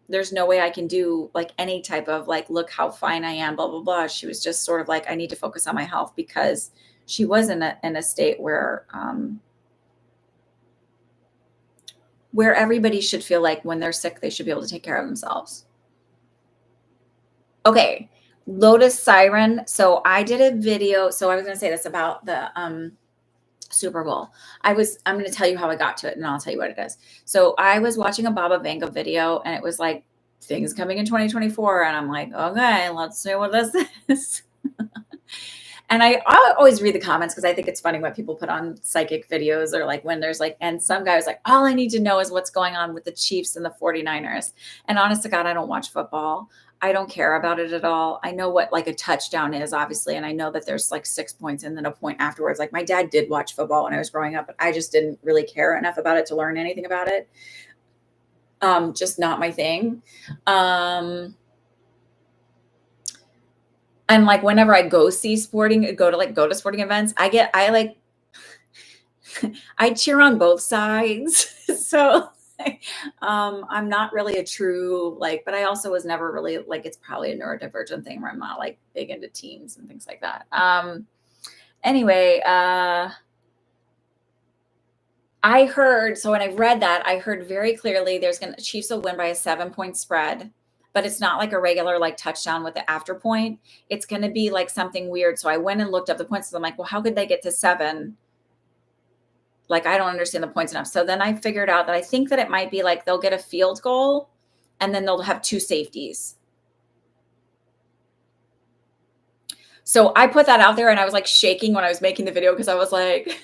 There's no way I can do like any type of like, look how fine I am, blah, blah, blah. She was just sort of like, I need to focus on my health because she was in a state where everybody should feel like when they're sick, they should be able to take care of themselves. Okay. Lotus Siren. So I did a video. So I was going to say this about the Super Bowl. I'm going to tell you how I got to it and I'll tell you what it is. So I was watching a Baba Vanga video and it was like things coming in 2024. And I'm like, okay, let's see what this is. And I always read the comments because I think it's funny what people put on psychic videos or like when there's like, and some guy was like, all I need to know is what's going on with the Chiefs and the 49ers. And honest to God, I don't watch football. I don't care about it at all. I know what like a touchdown is, obviously. And I know that there's like 6 points and then a point afterwards. Like my dad did watch football when I was growing up, but I just didn't really care enough about it to learn anything about it. Just not my thing. And like whenever I go to sporting events, I cheer on both sides. So I'm not really a true like, but I also was never really like, it's probably a neurodivergent thing where I'm not like big into teams and things like that. Anyway, I heard, so when I read that, I heard very clearly Chiefs will win by a 7-point spread, but it's not like a regular like touchdown with the after point. It's going to be like something weird. So I went and looked up the points. So I'm like, well, how could they get to 7? Like, I don't understand the points enough. So then I figured out that I think that it might be like they'll get a field goal and then they'll have 2 safeties. So I put that out there and I was like shaking when I was making the video because I was like,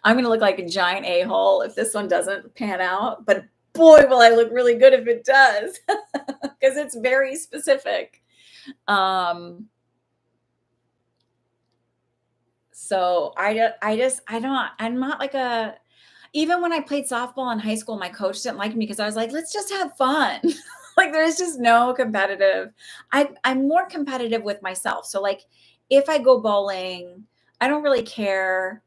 I'm going to look like a giant a-hole if this one doesn't pan out. But boy, will I look really good if it does because it's very specific. So I'm not like even when I played softball in high school, my coach didn't like me because I was like, let's just have fun. Like there's just no competitive. I'm more competitive with myself. So like if I go bowling, I don't really care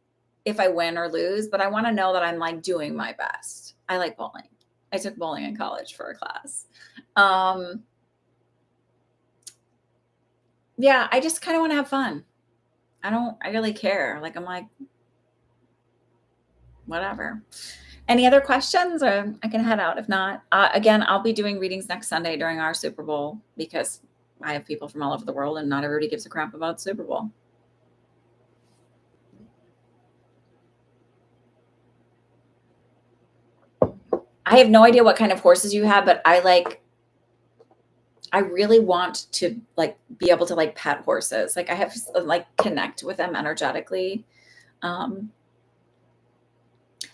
if I win or lose, but I want to know that I'm like doing my best. I like bowling. I took bowling in college for a class. Yeah, I just kind of want to have fun. I really care. Like, I'm like, whatever. Any other questions or I can head out. If not, again, I'll be doing readings next Sunday during our Super Bowl because I have people from all over the world and not everybody gives a crap about Super Bowl. I have no idea what kind of horses you have, but I really want to like be able to like pet horses. Like I have to like connect with them energetically. And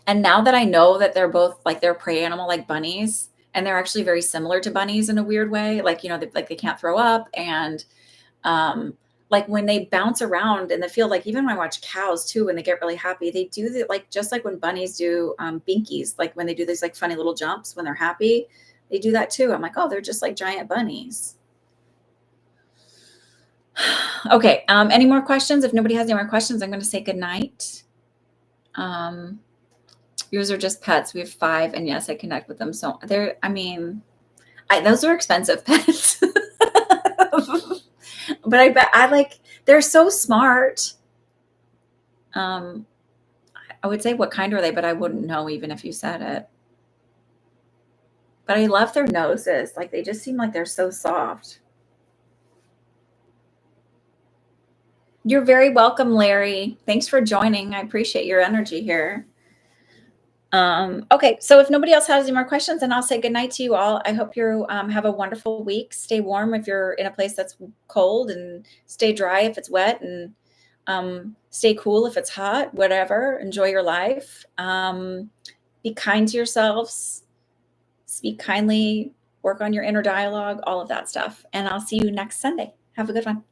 now that I know that they're both like they're prey animal like bunnies, and they're actually very similar to bunnies in a weird way. Like, they can't throw up and like when they bounce around in the field, like even when I watch cows too, when they get really happy, they do that like just like when bunnies do binkies, like when they do these like funny little jumps when they're happy, they do that too. I'm like, oh, they're just like giant bunnies. Okay. Any more questions? If nobody has any more questions, I'm going to say good night. Yours are just pets. We have 5, and yes, I connect with them. So those are expensive pets. But I bet they're so smart. I would say what kind are they, but I wouldn't know even if you said it. But I love their noses. Like they just seem like they're so soft. You're very welcome, Larry. Thanks for joining. I appreciate your energy here. Okay, so if nobody else has any more questions, then I'll say good night to you all. I hope you have a wonderful week. Stay warm if you're in a place that's cold, and stay dry if it's wet, and stay cool if it's hot, whatever. Enjoy your life. Be kind to yourselves. Speak kindly. Work on your inner dialogue, all of that stuff. And I'll see you next Sunday. Have a good one.